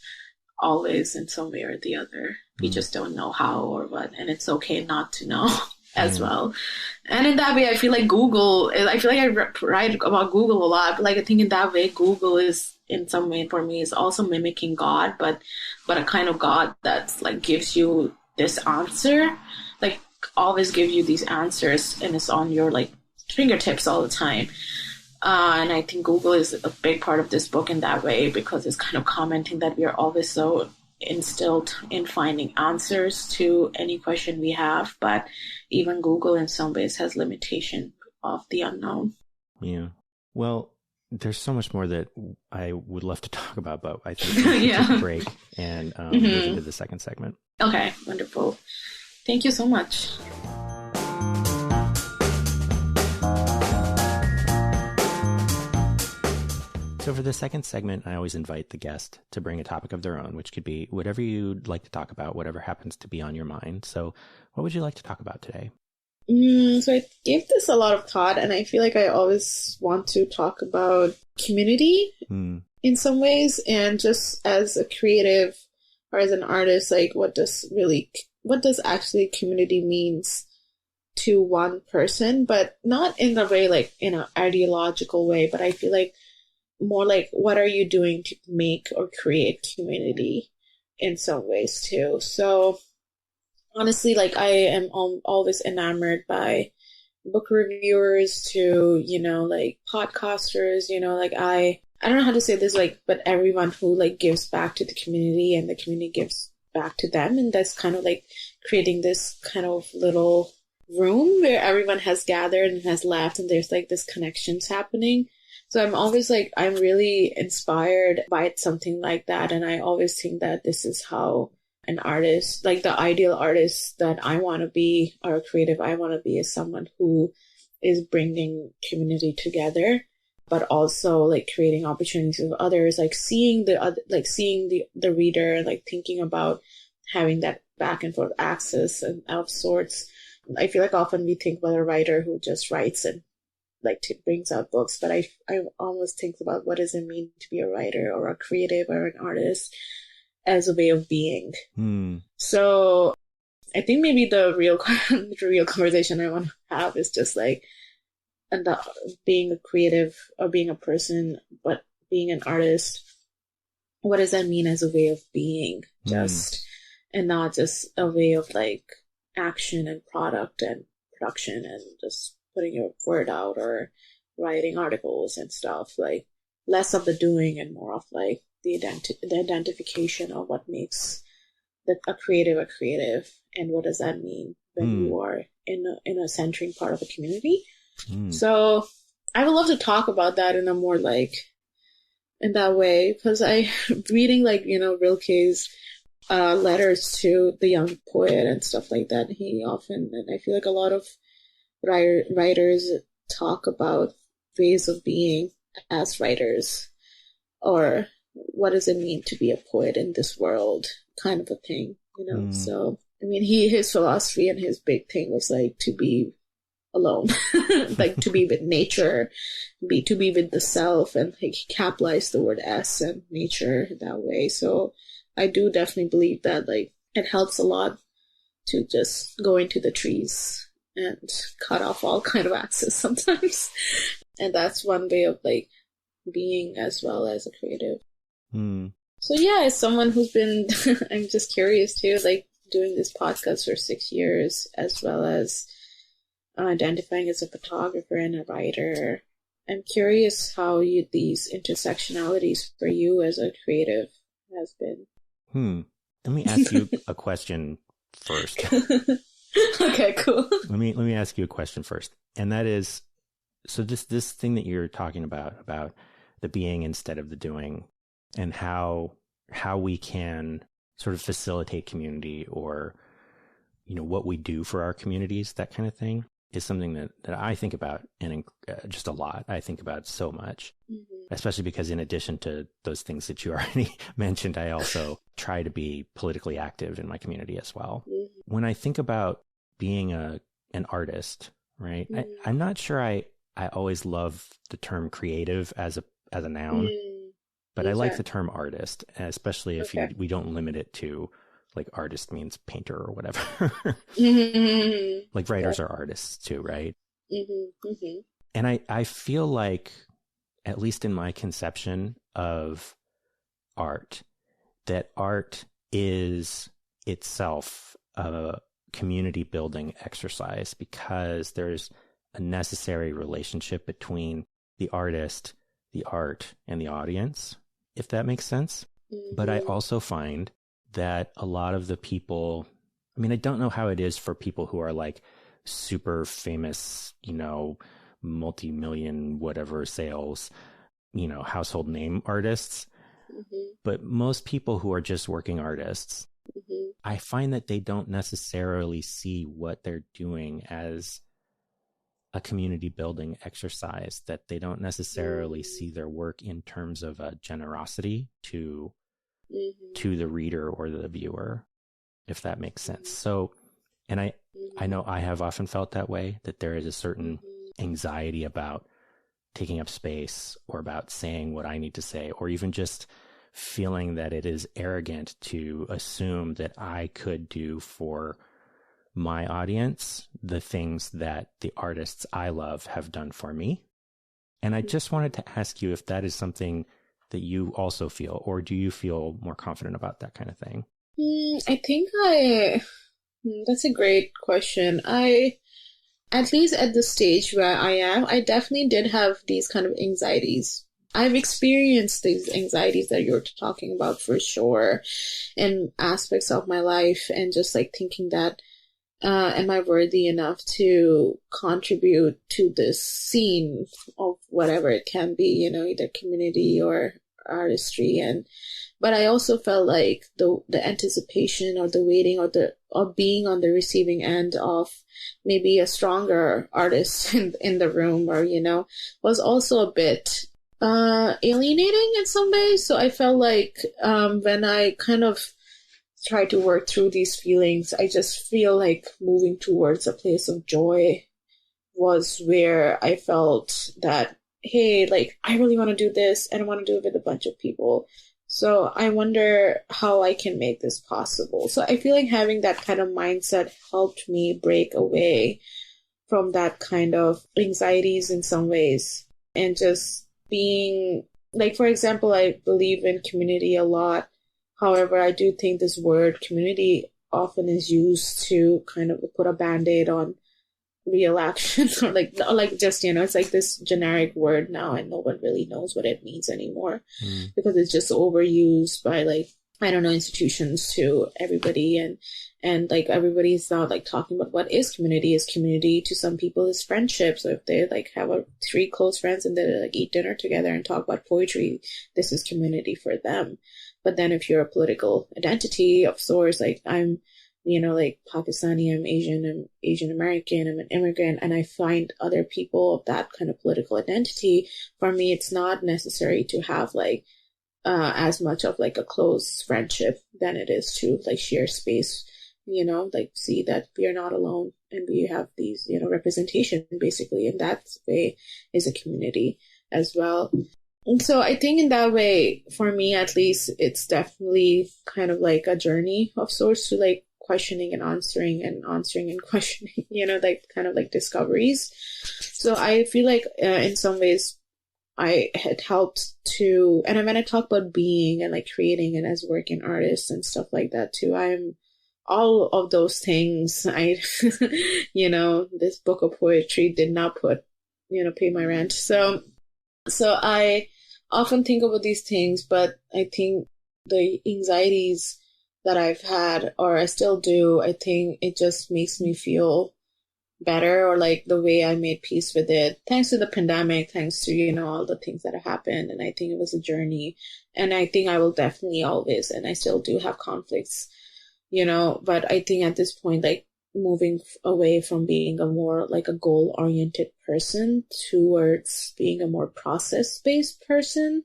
always in some way or the other. We just don't know how or what, and it's okay not to know as well. And in that way, I feel like I write about Google a lot, but like I think in that way, Google is in some way for me is also mimicking God, but a kind of God that's like gives you this answer, like always give you these answers, and it's on your like fingertips all the time. And I think Google is a big part of this book in that way, because it's kind of commenting that we are always so instilled in finding answers to any question we have, but even Google in some ways has limitation of the unknown. Yeah. Well, there's so much more that I would love to talk about, but I think we should take a break and move into the second segment. Okay, wonderful. Thank you so much. So for the second segment, I always invite the guest to bring a topic of their own, which could be whatever you'd like to talk about, whatever happens to be on your mind. So what would you like to talk about today? So I gave this a lot of thought, and I feel like I always want to talk about community in some ways, and just as a creative or as an artist, like what does actually community means to one person, but not in a way like in an ideological way, but I feel like more like what are you doing to make or create community in some ways too. So honestly, like I am always enamored by book reviewers to, like podcasters, like I don't know how to say this, like, but everyone who like gives back to the community and the community gives back to them. And that's kind of like creating this kind of little room where everyone has gathered and has left, and there's like this connections happening. So I'm always like, I'm really inspired by something like that. And I always think that this is how an artist, like the ideal artist that I want to be, or creative I want to be, is someone who is bringing community together, but also like creating opportunities with others, like seeing the reader, like thinking about having that back and forth access and of sorts. I feel like often we think about a writer who just writes and like brings out books, but I almost think about what does it mean to be a writer or a creative or an artist as a way of being. So I think maybe the real conversation I want to have is just like, and being a creative or being a person, but being an artist, what does that mean as a way of being, just, and not just a way of like action and product and production and just putting your word out or writing articles and stuff, like less of the doing and more of like the identification of what makes a creative, and what does that mean when you are in a centering part of a community. So I would love to talk about that in a more like in that way, because I reading like Rilke's letters to the young poet and stuff like that. He often, and I feel like a lot of writers talk about ways of being as writers, or what does it mean to be a poet in this world, kind of a thing, So, I mean, his philosophy and his big thing was like to be alone, like to be with nature, to be with the self, and like he capitalized the word S and nature that way. So I do definitely believe that like it helps a lot to just go into the trees and cut off all kind of access sometimes. And that's one way of like being as well as a creative. So yeah, as someone who's been, I'm just curious too, like doing this podcast for 6 years, as well as identifying as a photographer and a writer. I'm curious how these intersectionalities for you as a creative has been. Let me ask you a question first. Okay, cool. Let me ask you a question first. And that is, so this thing that you're talking about the being instead of the doing, and how we can sort of facilitate community, or, what we do for our communities, that kind of thing, is something that I think about, and just a lot. I think about so much, especially because in addition to those things that you already mentioned, I also try to be politically active in my community as well. When I think about being an artist, right, I'm not sure I always love the term creative as a noun, but I like the term artist, especially if we don't limit it to like artist means painter or whatever. Like writers are artists too, right? And I feel like, at least in my conception of art, that art is itself a community building exercise, because there's a necessary relationship between the artist, the art, and the audience, if that makes sense. But I also find that a lot of the people, I mean, I don't know how it is for people who are like super famous, multi-million whatever sales, household name artists. But most people who are just working artists, I find that they don't necessarily see what they're doing as a community building exercise, that they don't necessarily see their work in terms of a generosity to the reader or the viewer, if that makes sense. So, and I know I have often felt that way, that there is a certain anxiety about taking up space or about saying what I need to say, or even just feeling that it is arrogant to assume that I could do for my audience the things that the artists I love have done for me. And I just wanted to ask you if that is something that you also feel, or do you feel more confident about that kind of thing? I think that's a great question. At least at the stage where I am, I definitely did have these kind of anxieties. I've experienced these anxieties that you're talking about for sure in aspects of my life, and just like thinking that, am I worthy enough to contribute to this scene of whatever it can be, either community or artistry. But I also felt like the anticipation or the waiting or being on the receiving end of maybe a stronger artist in the room, or, was also a bit alienating in some ways. So I felt like when I kind of try to work through these feelings, I just feel like moving towards a place of joy was where I felt that, hey, like, I really want to do this, and I want to do it with a bunch of people. So I wonder how I can make this possible. So I feel like having that kind of mindset helped me break away from that kind of anxieties in some ways, and just being, like, for example, I believe in community a lot. However, I do think this word community often is used to kind of put a band-aid on real action, or like just, it's like this generic word now, and no one really knows what it means anymore, because it's just overused by, like, I don't know, institutions to everybody, and like everybody's now like talking about what is community. Is community to some people is friendship. So if they like have three close friends and they like eat dinner together and talk about poetry, this is community for them. But then if you're a political identity of sorts, like I'm, like Pakistani, I'm Asian American, I'm an immigrant, and I find other people of that kind of political identity, for me, it's not necessary to have like as much of like a close friendship than it is to like share space, like see that we are not alone and we have these, representation basically. And that way is a community as well. And so I think in that way, for me at least, it's definitely kind of like a journey of sorts to like questioning and answering and questioning, like kind of like discoveries. So I feel like in some ways I had helped to, and when I talk about being and like creating and as working artist and stuff like that too, I'm all of those things. This book of poetry did not pay my rent. So I often think about these things, but I think the anxieties that I've had, or I still do, I think it just makes me feel better, or like the way I made peace with it, thanks to the pandemic, thanks to, all the things that have happened. And I think it was a journey, and I think I will definitely always, and I still do have conflicts, but I think at this point, like moving away from being a more like a goal-oriented person towards being a more process-based person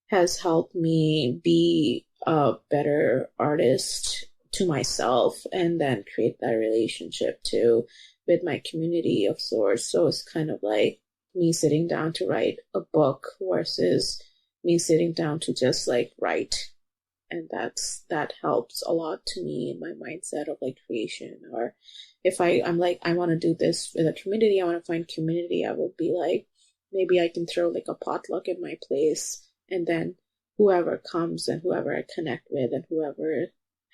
has helped me be a better artist to myself, and then create that relationship too with my community of sorts. So it's kind of like me sitting down to write a book versus me sitting down to just like write. And that helps a lot to me in my mindset of like creation. Or if I'm like, I want to do this with a community, I want to find community, I will be like, maybe I can throw like a potluck in my place, and then whoever comes and whoever I connect with and whoever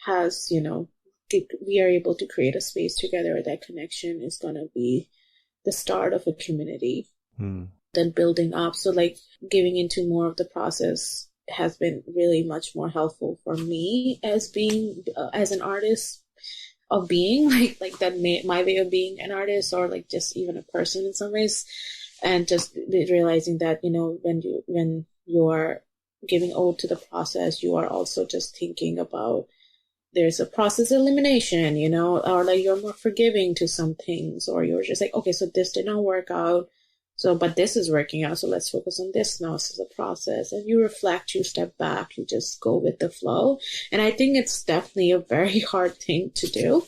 has, we are able to create a space together, that connection is going to be the start of a community. Then building up. So like giving into more of the process has been really much more helpful for me as being as an artist, of being like that my way of being an artist, or like just even a person in some ways, And just realizing that, when you are giving ode to the process, you are also just thinking about there's a process elimination, or like you're more forgiving to some things, or you're just like, okay, so this did not work out. So, but this is working out. So let's focus on this now. This is a process. And you reflect, you step back, you just go with the flow. And I think it's definitely a very hard thing to do,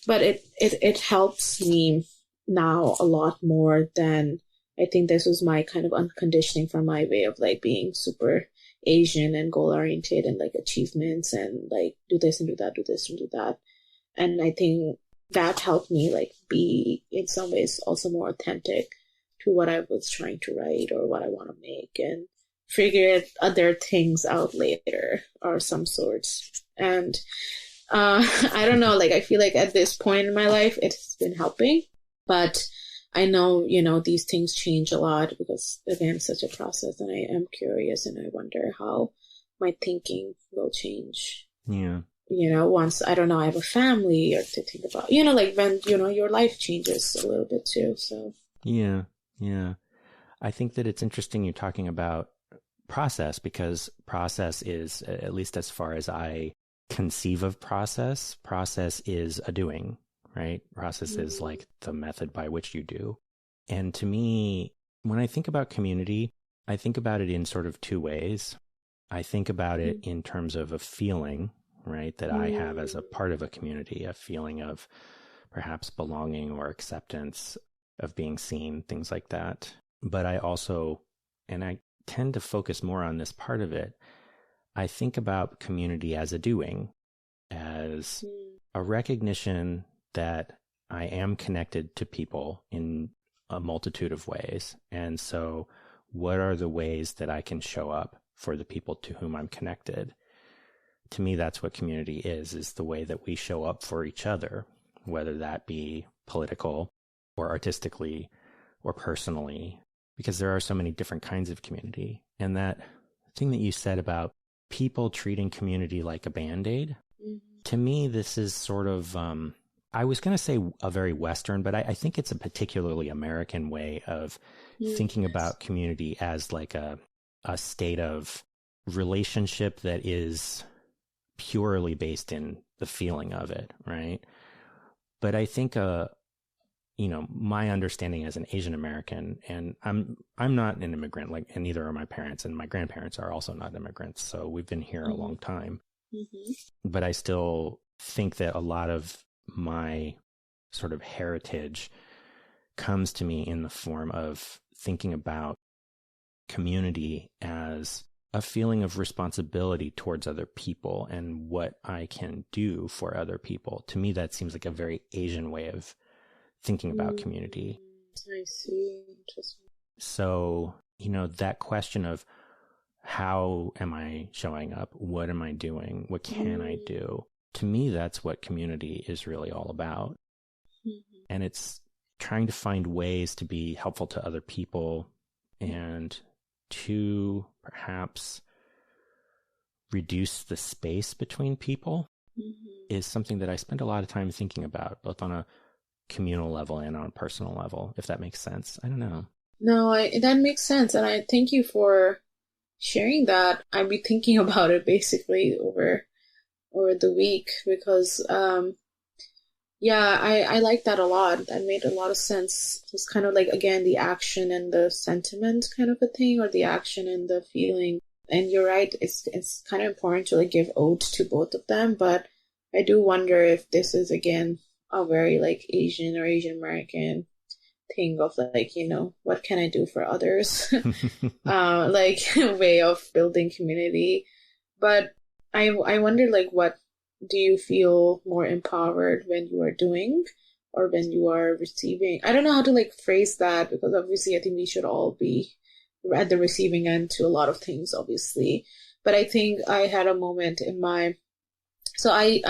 but it helps me now a lot more than I think this was my kind of unconditioning from my way of like being super Asian and goal oriented and like achievements and like do this and do that, do this and do that. And I think that helped me like be in some ways also more authentic to what I was trying to write or what I want to make, and figure other things out later or some sorts. And I don't know, like I feel like at this point in my life it's been helping, but I know, these things change a lot because again, it's such a process, and I am curious and I wonder how my thinking will change. Yeah. Once, I don't know, I have a family or to think about, like when, your life changes a little bit too. So. Yeah. Yeah. I think that it's interesting you're talking about process, because process is, at least as far as I conceive of process is a doing, right? Process is like the method by which you do. And to me, when I think about community, I think about it in sort of two ways. I think about it in terms of a feeling, right, that I have as a part of a community, a feeling of perhaps belonging or acceptance, of being seen, things like that. But I also, and I tend to focus more on this part of it, I think about community as a doing, as a recognition that I am connected to people in a multitude of ways. And so what are the ways that I can show up for the people to whom I'm connected? To me, that's what community is the way that we show up for each other, whether that be political or artistically or personally, because there are so many different kinds of community. And that thing that you said about people treating community like a Band-Aid, to me, this is sort of, I was going to say a very Western, but I think it's a particularly American way of thinking about community as like a state of relationship that is purely based in the feeling of it, right? But I think my understanding as an Asian American, and I'm not an immigrant, like, and neither are my parents, and my grandparents are also not immigrants, so we've been here a long time. But I still think that a lot of my sort of heritage comes to me in the form of thinking about community as a feeling of responsibility towards other people and what I can do for other people. To me, that seems like a very Asian way of thinking about community. I see. Interesting. So, that question of how am I showing up? What am I doing? What can I do? To me, that's what community is really all about. And it's trying to find ways to be helpful to other people and to perhaps reduce the space between people is something that I spend a lot of time thinking about, both on a communal level and on a personal level, if that makes sense. I don't know. No, that makes sense. And I thank you for sharing that. I've been thinking about it basically over the week because, I like that a lot. That made a lot of sense. It's kind of like, again, the action and the sentiment kind of a thing, or the action and the feeling. And you're right. It's kind of important to like give odes to both of them. But I do wonder if this is, again, a very like Asian or Asian American thing of like, what can I do for others? Like way of building community. But I wonder, like, what do you feel more empowered when you are doing or when you are receiving? I don't know how to like phrase that, because obviously I think we should all be at the receiving end to a lot of things, obviously. But I think I had a moment in so I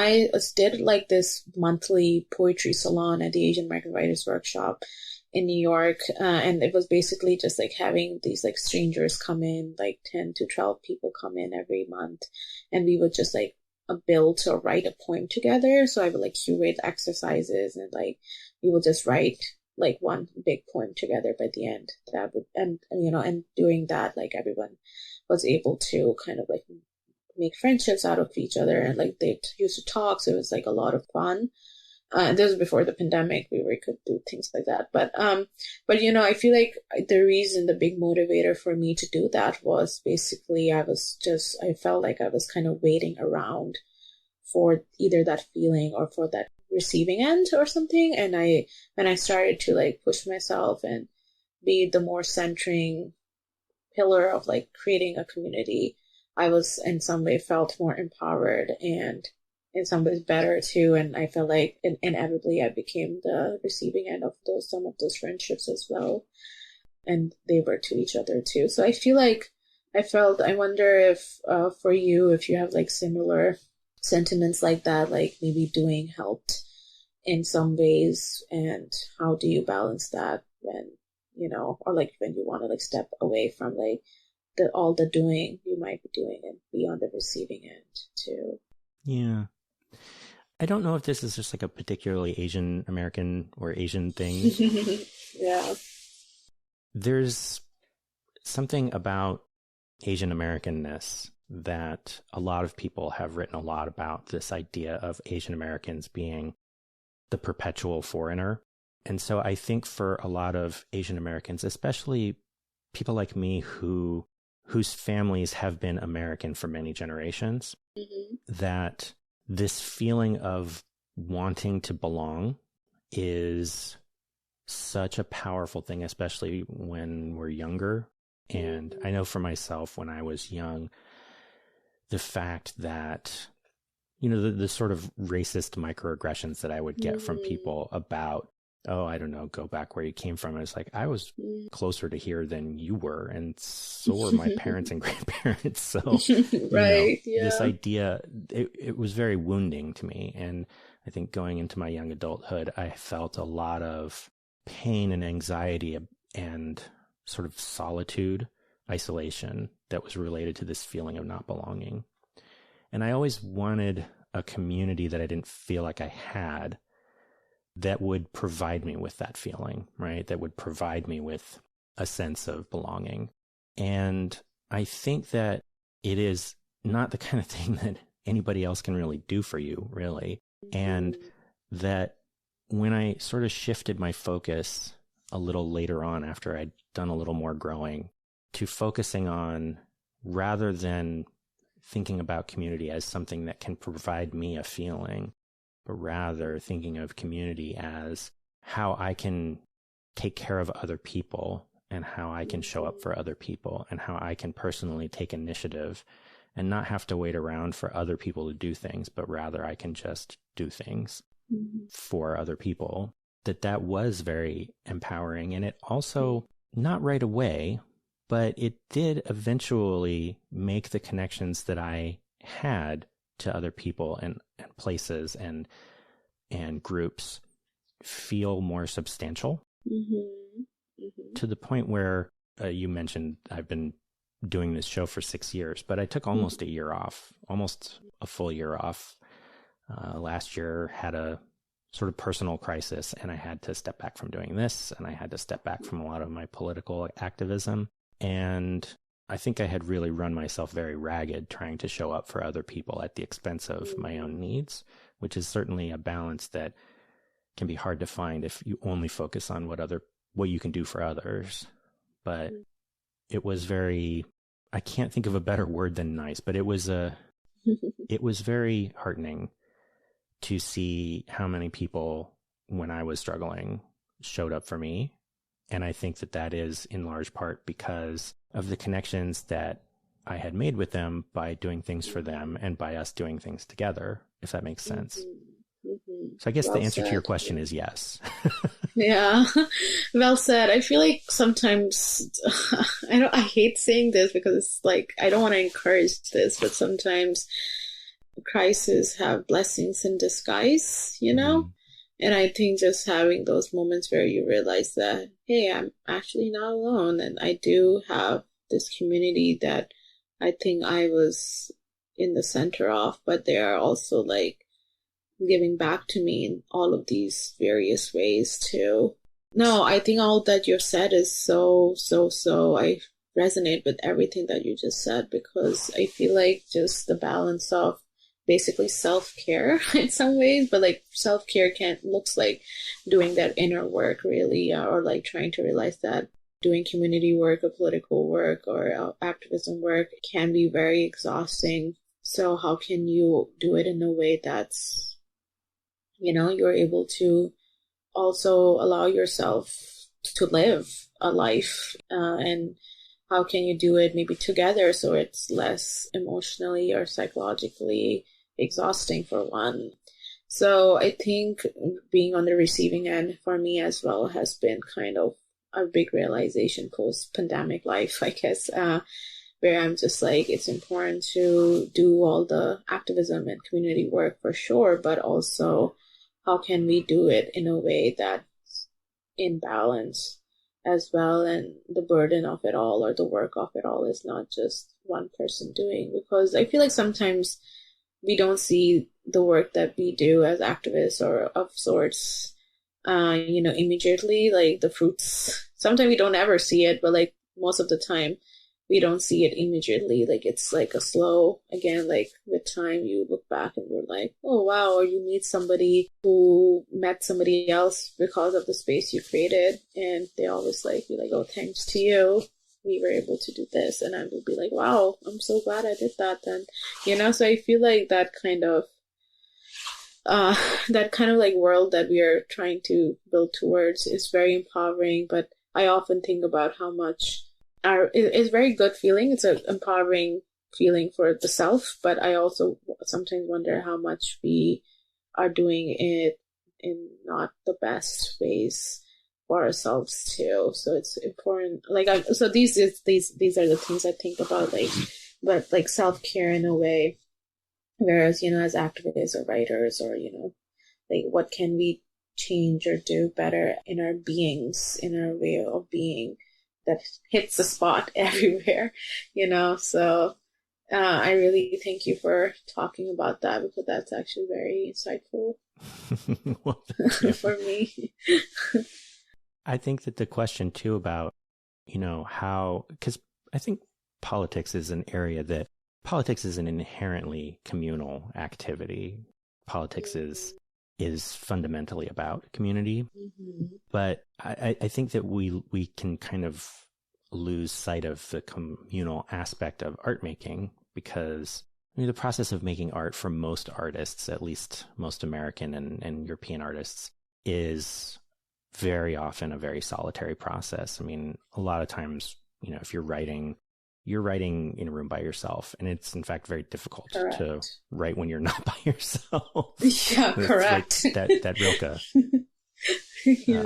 did like this monthly poetry salon at the Asian American Writers Workshop in New York. And it was basically just like having these like strangers come in, like 10 to 12 people come in every month. And we would just like build or write a poem together. So I would like curate exercises and like we would just write like one big poem together by the end. That would, and doing that, like everyone was able to kind of like make friendships out of each other, and like they used to talk, so it was like a lot of fun. This was before the pandemic, we could do things like that. But I feel like the big motivator for me to do that was basically I felt like I was kind of waiting around for either that feeling or for that receiving end or something. And when I started to like push myself and be the more centering pillar of like creating a community, I was in some way felt more empowered and in some ways better too. And I felt like inevitably I became the receiving end of some of those friendships as well. And they were to each other too. So I feel like I wonder if for you, if you have like similar sentiments like that, like maybe doing helped in some ways, and how do you balance that when, or like when you want to like step away from like all the doing you might be doing and be on the receiving end too. Yeah. I don't know if this is just like a particularly Asian American or Asian thing. Yeah. There's something about Asian Americanness that a lot of people have written a lot about, this idea of Asian Americans being the perpetual foreigner. And so I think for a lot of Asian Americans, especially people like me whose families have been American for many generations, that this feeling of wanting to belong is such a powerful thing, especially when we're younger. And I know for myself, when I was young, the fact that, the sort of racist microaggressions that I would get from people about, I don't know, go back where you came from. It's like, I was closer to here than you were. And so were my parents and grandparents. So, right. Yeah. This idea, it was very wounding to me. And I think going into my young adulthood, I felt a lot of pain and anxiety and sort of solitude, isolation that was related to this feeling of not belonging. And I always wanted a community that I didn't feel like I had, that would provide me with that feeling, right? That would provide me with a sense of belonging. And I think that it is not the kind of thing that anybody else can really do for you, really. And that when I sort of shifted my focus a little later on, after I'd done a little more growing, to focusing on, rather than thinking about community as something that can provide me a feeling, but rather thinking of community as how I can take care of other people and how I can show up for other people and how I can personally take initiative and not have to wait around for other people to do things, but rather I can just do things for other people, that was very empowering. And it also, not right away, but it did eventually make the connections that I had to other people and places and groups feel more substantial, to the point where you mentioned I've been doing this show for 6 years, but I took almost a year off, almost a full year off. Last year had a sort of personal crisis, and I had to step back from doing this, and I had to step back from a lot of my political activism. And I think I had really run myself very ragged trying to show up for other people at the expense of my own needs, which is certainly a balance that can be hard to find if you only focus on what you can do for others. But it was I can't think of a better word than nice, but it was very heartening to see how many people, when I was struggling, showed up for me. And I think that is in large part because of the connections that I had made with them by doing things for them and by us doing things together, if that makes sense. So I guess the answer to your question is yes. Yeah, well said. I feel like sometimes I hate saying this because it's like I don't want to encourage this, but sometimes crises have blessings in disguise, And I think just having those moments where you realize that, hey, I'm actually not alone, and I do have this community that I think I was in the center of, but they are also like giving back to me in all of these various ways too. No, I think all that you've said is so. I resonate with everything that you just said because I feel like just the balance of basically self-care in some ways, but like self-care can't looks like doing that inner work really, or like trying to realize that doing community work or political work or activism work can be very exhausting. So how can you do it in a way that's, you're able to also allow yourself to live a life, and how can you do it maybe together so it's less emotionally or psychologically exhausting for one. So I think being on the receiving end for me as well has been kind of a big realization post pandemic life, I guess, where I'm just like, it's important to do all the activism and community work for sure, but also how can we do it in a way that's in balance as well, and the burden of it all or the work of it all is not just one person doing, because I feel like sometimes we don't see the work that we do as activists or of sorts, immediately, like the fruits. Sometimes we don't ever see it, but like most of the time we don't see it immediately. Like it's like a slow, again, like with time you look back and you're like, oh wow, or you meet somebody who met somebody else because of the space you created, and they always like be like, oh, thanks to you we were able to do this, and I will be like, wow, I'm so glad I did that then, so I feel like that kind of like world that we are trying to build towards is very empowering. But I often think about how much it's a very good feeling. It's an empowering feeling for the self, but I also sometimes wonder how much we are doing it in not the best ways for ourselves too. So it's important. Like, so these are the things I think about, like, but like self-care in a way. Whereas, as activists or writers or, like what can we change or do better in our beings, in our way of being that hits the spot everywhere, So I really thank you for talking about that, because that's actually very insightful Well, for me. I think that the question too about, how, because I think politics is an inherently communal activity. Politics is fundamentally about community, but I think that we can kind of lose sight of the communal aspect of art making, because the process of making art for most artists, at least most American and European artists, is very often a very solitary process. I mean, a lot of times, if you're writing in a room by yourself, and it's in fact very difficult to write when you're not by yourself. Yeah, correct. Like that Rilke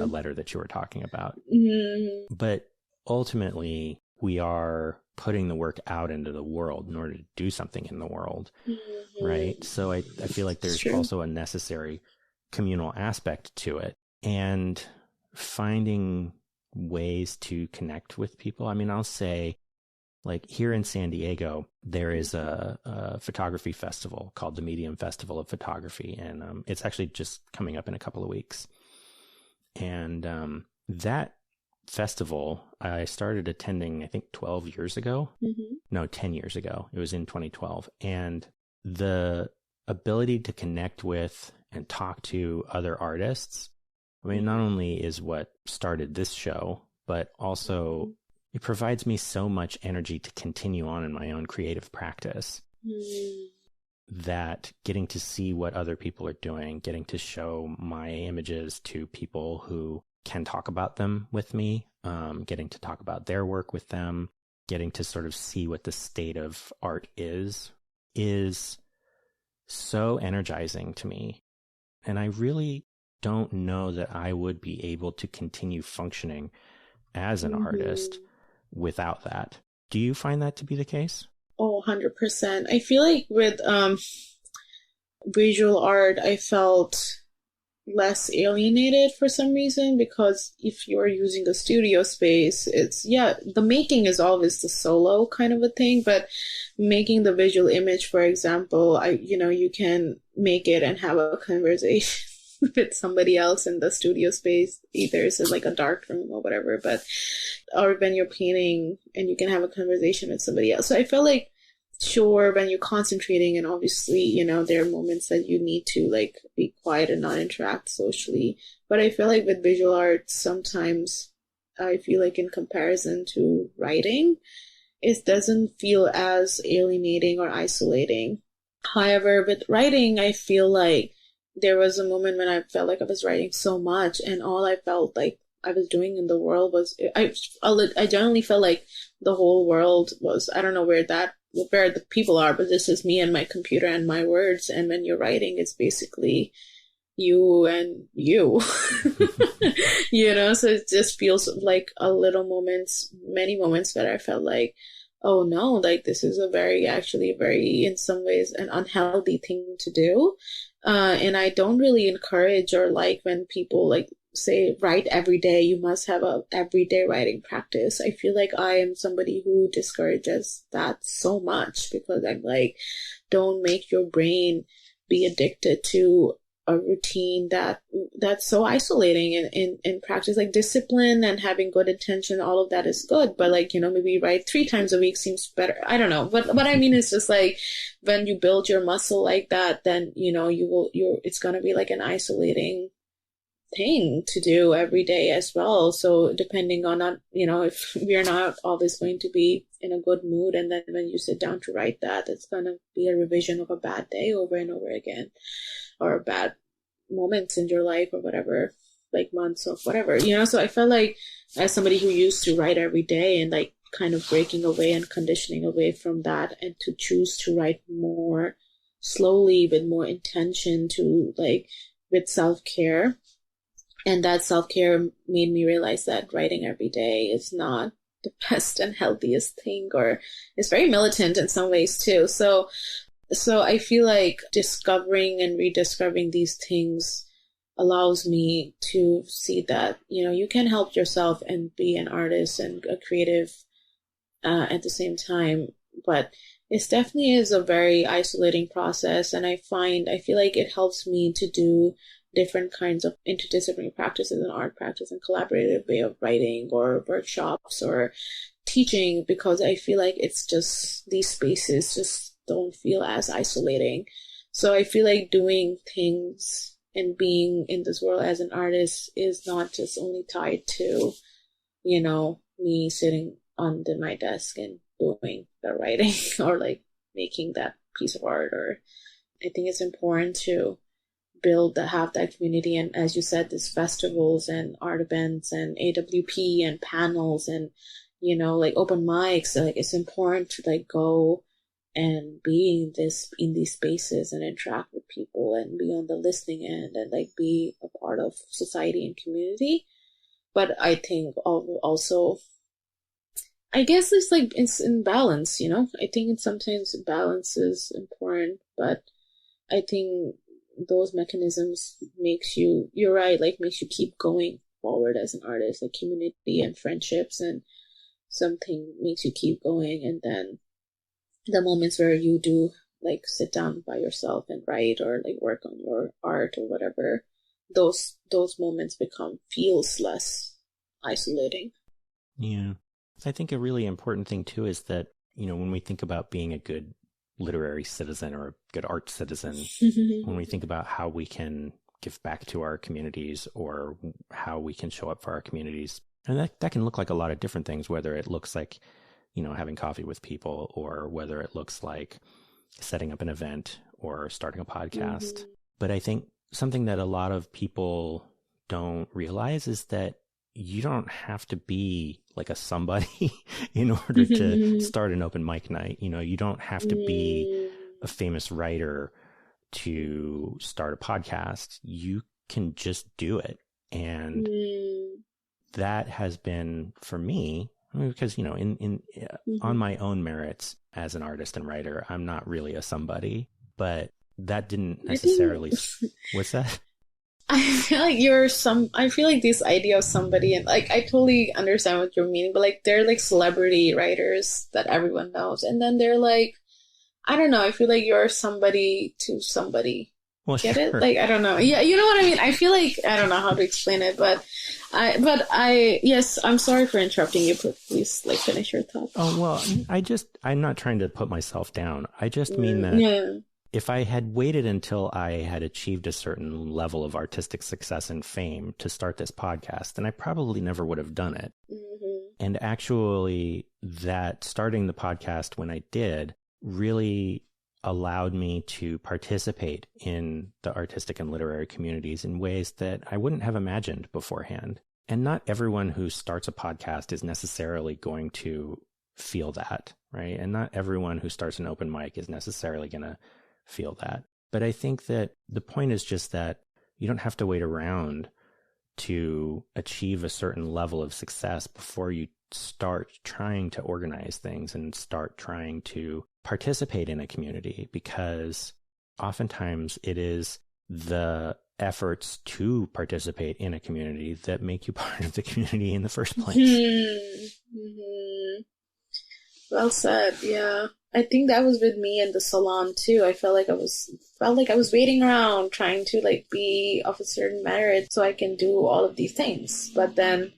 letter that you were talking about. But ultimately, we are putting the work out into the world in order to do something in the world, right? So I feel like there's also a necessary communal aspect to it, and finding ways to connect with people. I mean, I'll say, like here in San Diego, there is a photography festival called the Medium Festival of Photography, and it's actually just coming up in a couple of weeks. And that festival, I started attending, I think 12 years ago. No, 10 years ago. It was in 2012. And the ability to connect with and talk to other artists, I mean, not only is what started this show, but also it provides me so much energy to continue on in my own creative practice, that getting to see what other people are doing, getting to show my images to people who can talk about them with me, getting to talk about their work with them, getting to sort of see what the state of art is so energizing to me. And I really don't know that I would be able to continue functioning as an artist without that. Do you find that to be the case? Oh, 100%. I feel like with visual art, I felt less alienated for some reason, because if you're using a studio space, it's, the making is always the solo kind of a thing, but making the visual image, for example, you can make it and have a conversation with somebody else in the studio space, either it's like a dark room or whatever, but or when you're painting and you can have a conversation with somebody else. So I feel like, sure, when you're concentrating, and obviously, you know, there are moments that you need to like be quiet and not interact socially. But I feel like with visual arts, sometimes I feel like in comparison to writing, it doesn't feel as alienating or isolating. However, with writing, I feel like there was a moment when I felt like I was writing so much, and all I felt like I was doing in the world was, I generally felt like the whole world was, I don't know where the people are, but this is me and my computer and my words. And when you're writing, it's basically you and you, you know, so it just feels like many moments where I felt like, oh no, like this is actually very, in some ways, an unhealthy thing to do. And I don't really encourage or like when people like say write every day, you must have a everyday writing practice. I feel like I am somebody who discourages that so much, because I'm like, don't make your brain be addicted to a routine that's so isolating in practice. Like discipline and having good intention, all of that is good, but like, you know, maybe write 3 times a week seems better. I don't know, but what I mean is just like when you build your muscle like that, then you know it's gonna be like an isolating thing to do every day as well. So depending on not, you know, if we're not always going to be in a good mood, and then when you sit down to write that, it's gonna be a revision of a bad day over and over again, or bad moments in your life or whatever, like months of whatever, you know. So I felt like as somebody who used to write every day and like kind of breaking away and conditioning away from that, and to choose to write more slowly with more intention, to like with self-care. And that self-care made me realize that writing every day is not the best and healthiest thing, or it's very militant in some ways too. So I feel like discovering and rediscovering these things allows me to see that, you know, you can help yourself and be an artist and a creative at the same time. But it definitely is a very isolating process. And I feel like it helps me to do different kinds of interdisciplinary practices and art practice and collaborative way of writing or workshops or teaching, because I feel like it's just, these spaces just don't feel as isolating. So I feel like doing things and being in this world as an artist is not just only tied to, you know, me sitting under my desk and doing the writing or like making that piece of art. Or I think it's important to have that community. And as you said, these festivals and art events and AWP and panels and, you know, like open mics, like it's important to like go and be in these spaces and interact with people and be on the listening end and like be a part of society and community. But I think also, I guess it's in balance, you know. I think sometimes balance is important, but I think those mechanisms you're right, like makes you keep going forward as an artist, like community and friendships and something makes you keep going. And then the moments where you do like sit down by yourself and write or like work on your art or whatever, those moments feels less isolating. Yeah. I think a really important thing too is that, you know, when we think about being a good literary citizen or a good art citizen, when we think about how we can give back to our communities or how we can show up for our communities, and that can look like a lot of different things, whether it looks like, you know, having coffee with people, or whether it looks like setting up an event or starting a podcast. But I think something that a lot of people don't realize is that you don't have to be like a somebody in order to start an open mic night. You know, you don't have to be a famous writer to start a podcast. You can just do it. And that has been for me, I mean, because, you know, on my own merits as an artist and writer, I'm not really a somebody, but that didn't necessarily, what's that? I feel like this idea of somebody, and like I totally understand what you're meaning, but like they're like celebrity writers that everyone knows, and then they're like, I don't know, I feel like you're somebody to somebody, Well, Get it? sure. Like, I don't know. Yeah, you know what I mean? I feel like, I don't know how to explain it, but yes, I'm sorry for interrupting you, but please, like, finish your thought. Oh, well, I'm not trying to put myself down. I just mean that Yeah. if I had waited until I had achieved a certain level of artistic success and fame to start this podcast, then I probably never would have done it. Mm-hmm. And actually, that starting the podcast when I did really allowed me to participate in the artistic and literary communities in ways that I wouldn't have imagined beforehand. And not everyone who starts a podcast is necessarily going to feel that, right? And not everyone who starts an open mic is necessarily going to feel that. But I think that the point is just that you don't have to wait around to achieve a certain level of success before you start trying to organize things and start trying to participate in a community, because oftentimes it is the efforts to participate in a community that make you part of the community in the first place. Mm-hmm. Well said. Yeah, I think that was with me in the salon too. I felt like I was waiting around trying to like be of a certain merit so I can do all of these things. But then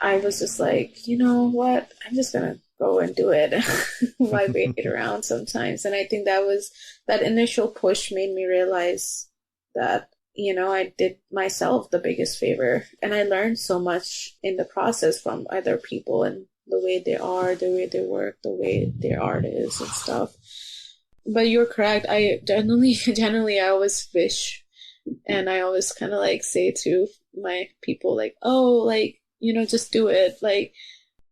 I was just like, you know what? I'm just gonna go and do it. Why wait around sometimes? And I think that initial push made me realize that, you know, I did myself the biggest favor, and I learned so much in the process from other people and the way they are, the way they work, the way their art is and stuff. But you're correct. I generally, I always wish, and I always kind of like say to my people, like, oh, like, you know, just do it. Like,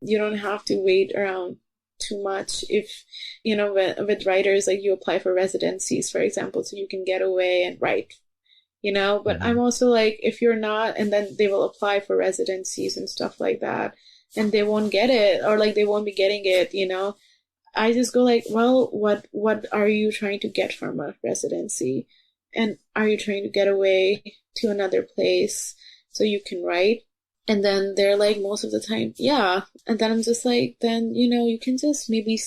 you don't have to wait around too much. If, you know, with writers, like you apply for residencies, for example, so you can get away and write, you know. But I'm also like, if you're not, and then they will apply for residencies and stuff like that, and they won't get it, or like they won't be getting it, you know. I just go like, well, what are you trying to get from a residency? And are you trying to get away to another place so you can write? And then they're like, most of the time, yeah. And then I'm just like, then, you know, you can just maybe,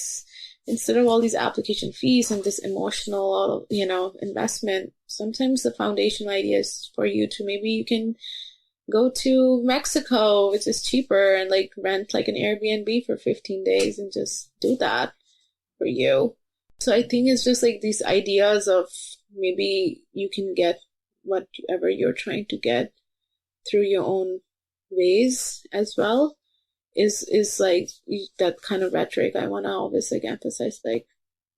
instead of all these application fees and this emotional, you know, investment, sometimes the foundational idea is for you to, maybe you can go to Mexico, which is cheaper, and like rent like an Airbnb for 15 days and just do that for you. So I think it's just like these ideas of maybe you can get whatever you're trying to get through your own ways as well, is like that kind of rhetoric I want to always like emphasize, like,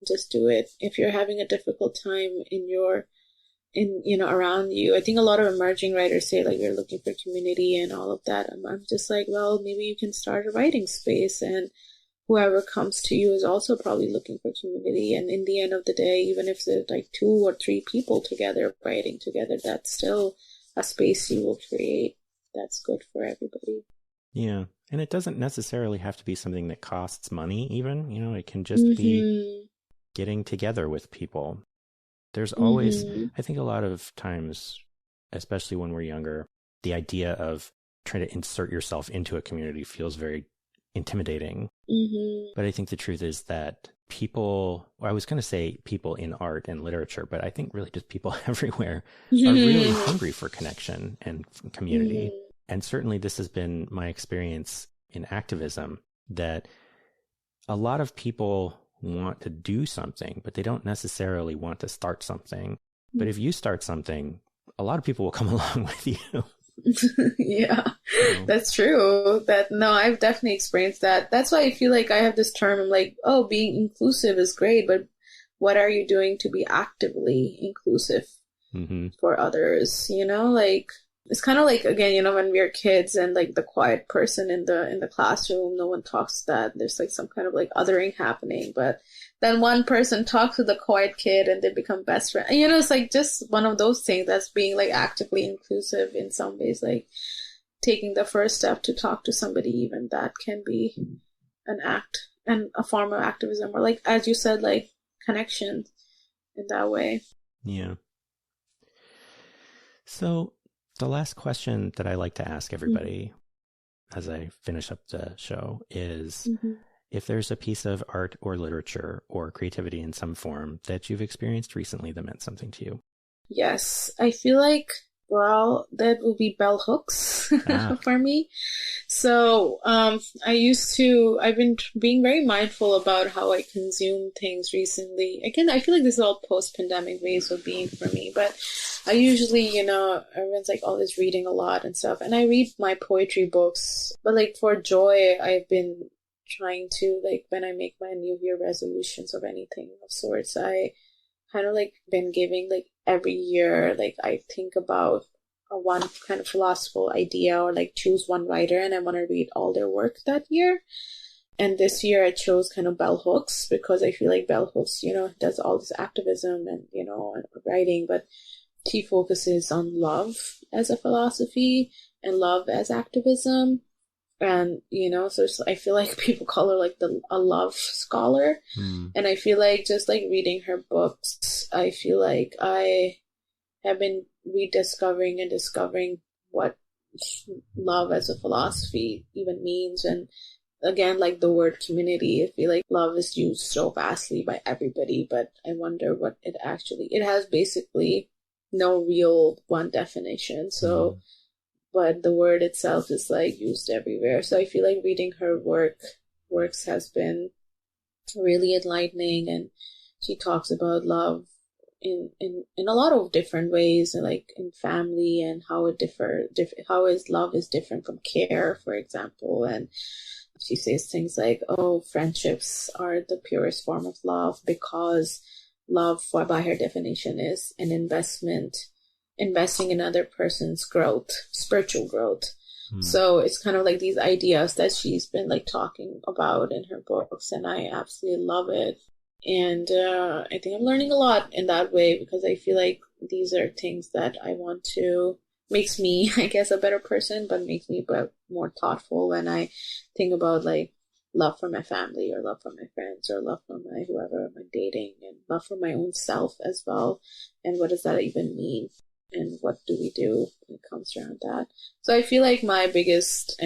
just do it. If you're having a difficult time in you know, around you. I think a lot of emerging writers say like you're looking for community and all of that. I'm just like, well, maybe you can start a writing space, and whoever comes to you is also probably looking for community. And in the end of the day, even if there's like 2 or 3 people together writing together, that's still a space you will create that's good for everybody. Yeah. And it doesn't necessarily have to be something that costs money even, you know, it can just be getting together with people. There's always, I think a lot of times, especially when we're younger, the idea of trying to insert yourself into a community feels very intimidating. But I think the truth is that people, well, I was going to say people in art and literature, but I think really just people everywhere are really hungry for connection and community. And certainly this has been my experience in activism, that a lot of people want to do something, but they don't necessarily want to start something. But if you start something, a lot of people will come along with you. Yeah, that's true. I've definitely experienced that. That's why I feel like I have this term. I'm like, oh, being inclusive is great, but what are you doing to be actively inclusive for others? You know, like, it's kind of like, again, you know, when we're kids and like the quiet person in the classroom, no one talks, that there's like some kind of like othering happening. But then one person talks to the quiet kid and they become best friends. You know, it's like just one of those things that's being like actively inclusive in some ways, like taking the first step to talk to somebody, even that can be an act and a form of activism, or like, as you said, like connection in that way. Yeah. So the last question that I like to ask everybody as I finish up the show is, if there's a piece of art or literature or creativity in some form that you've experienced recently that meant something to you, Yes, I feel like, well, that will be bell hooks for me. So, I've been being very mindful about how I consume things recently. Again, I feel like this is all post-pandemic ways of being for me, but I usually, everyone's like always reading a lot and stuff, and I read my poetry books, but like for joy, I've been trying to, like, when I make my New Year resolutions of anything of sorts, I kind of like been giving, like, every year, like, I think about one kind of philosophical idea, or like choose one writer, and I want to read all their work that year. And this year I chose kind of bell hooks, because I feel like bell hooks, does all this activism and, writing, but she focuses on love as a philosophy and love as activism. And, so I feel like people call her like a love scholar. And I feel like just like reading her books, I feel like I have been rediscovering and discovering what love as a philosophy even means. And again, like the word community, I feel like love is used so vastly by everybody, but I wonder what it has basically no real one definition. So, but the word itself is like used everywhere. So I feel like reading her works has been really enlightening, and she talks about love in a lot of different ways, and like in family, and how love is different from care, for example. And she says things like, friendships are the purest form of love, because love, by her definition, is an investing in another person's growth, spiritual growth. So it's kind of like these ideas that she's been like talking about in her books, and I absolutely love it. And I think I'm learning a lot in that way, because I feel like these are things that I want to, makes me, I guess, a better person, but makes me more thoughtful when I think about like love for my family, or love for my friends, or love for my whoever I'm dating, and love for my own self as well. And what does that even mean? And what do we do when it comes around that? So I feel like my biggest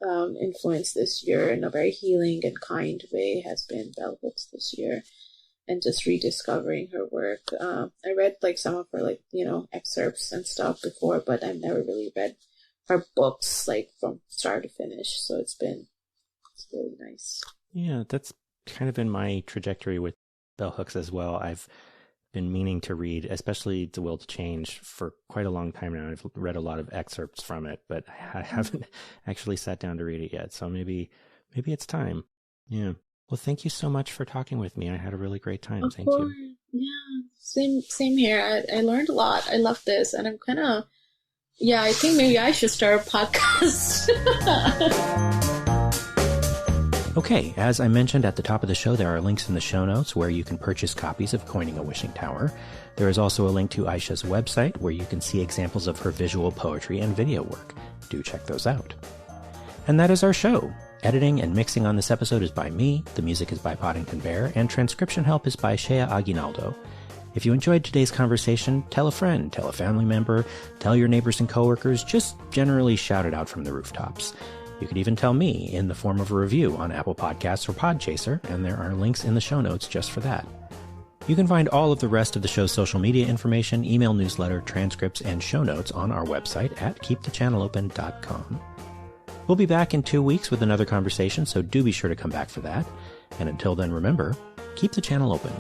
influence this year, in a very healing and kind way, has been bell hooks this year, and just rediscovering her work. I read like some of her like excerpts and stuff before, but I've never really read her books like from start to finish. So it's really nice. Yeah, that's kind of been my trajectory with bell hooks as well. I've been meaning to read, especially The Will to Change, for quite a long time now. I've read a lot of excerpts from it, but I haven't actually sat down to read it yet. So maybe it's time. Yeah. Well, thank you so much for talking with me. I had a really great time. Thank you. Yeah, same here. I learned a lot. I love this, and I'm kind of, I think maybe I should start a podcast. Okay, as I mentioned at the top of the show, there are links in the show notes where you can purchase copies of Coining a Wishing Tower. There is also a link to Ayesha's website where you can see examples of her visual poetry and video work. Do check those out. And that is our show. Editing and mixing on this episode is by me, the music is by Poddington Bear, and transcription help is by Shea Aguinaldo. If you enjoyed today's conversation, tell a friend, tell a family member, tell your neighbors and coworkers, just generally shout it out from the rooftops. You could even tell me in the form of a review on Apple Podcasts or Podchaser, and there are links in the show notes just for that. You can find all of the rest of the show's social media information, email newsletter, transcripts, and show notes on our website at keepthechannelopen.com. We'll be back in 2 weeks with another conversation, so do be sure to come back for that. And until then, remember, keep the channel open.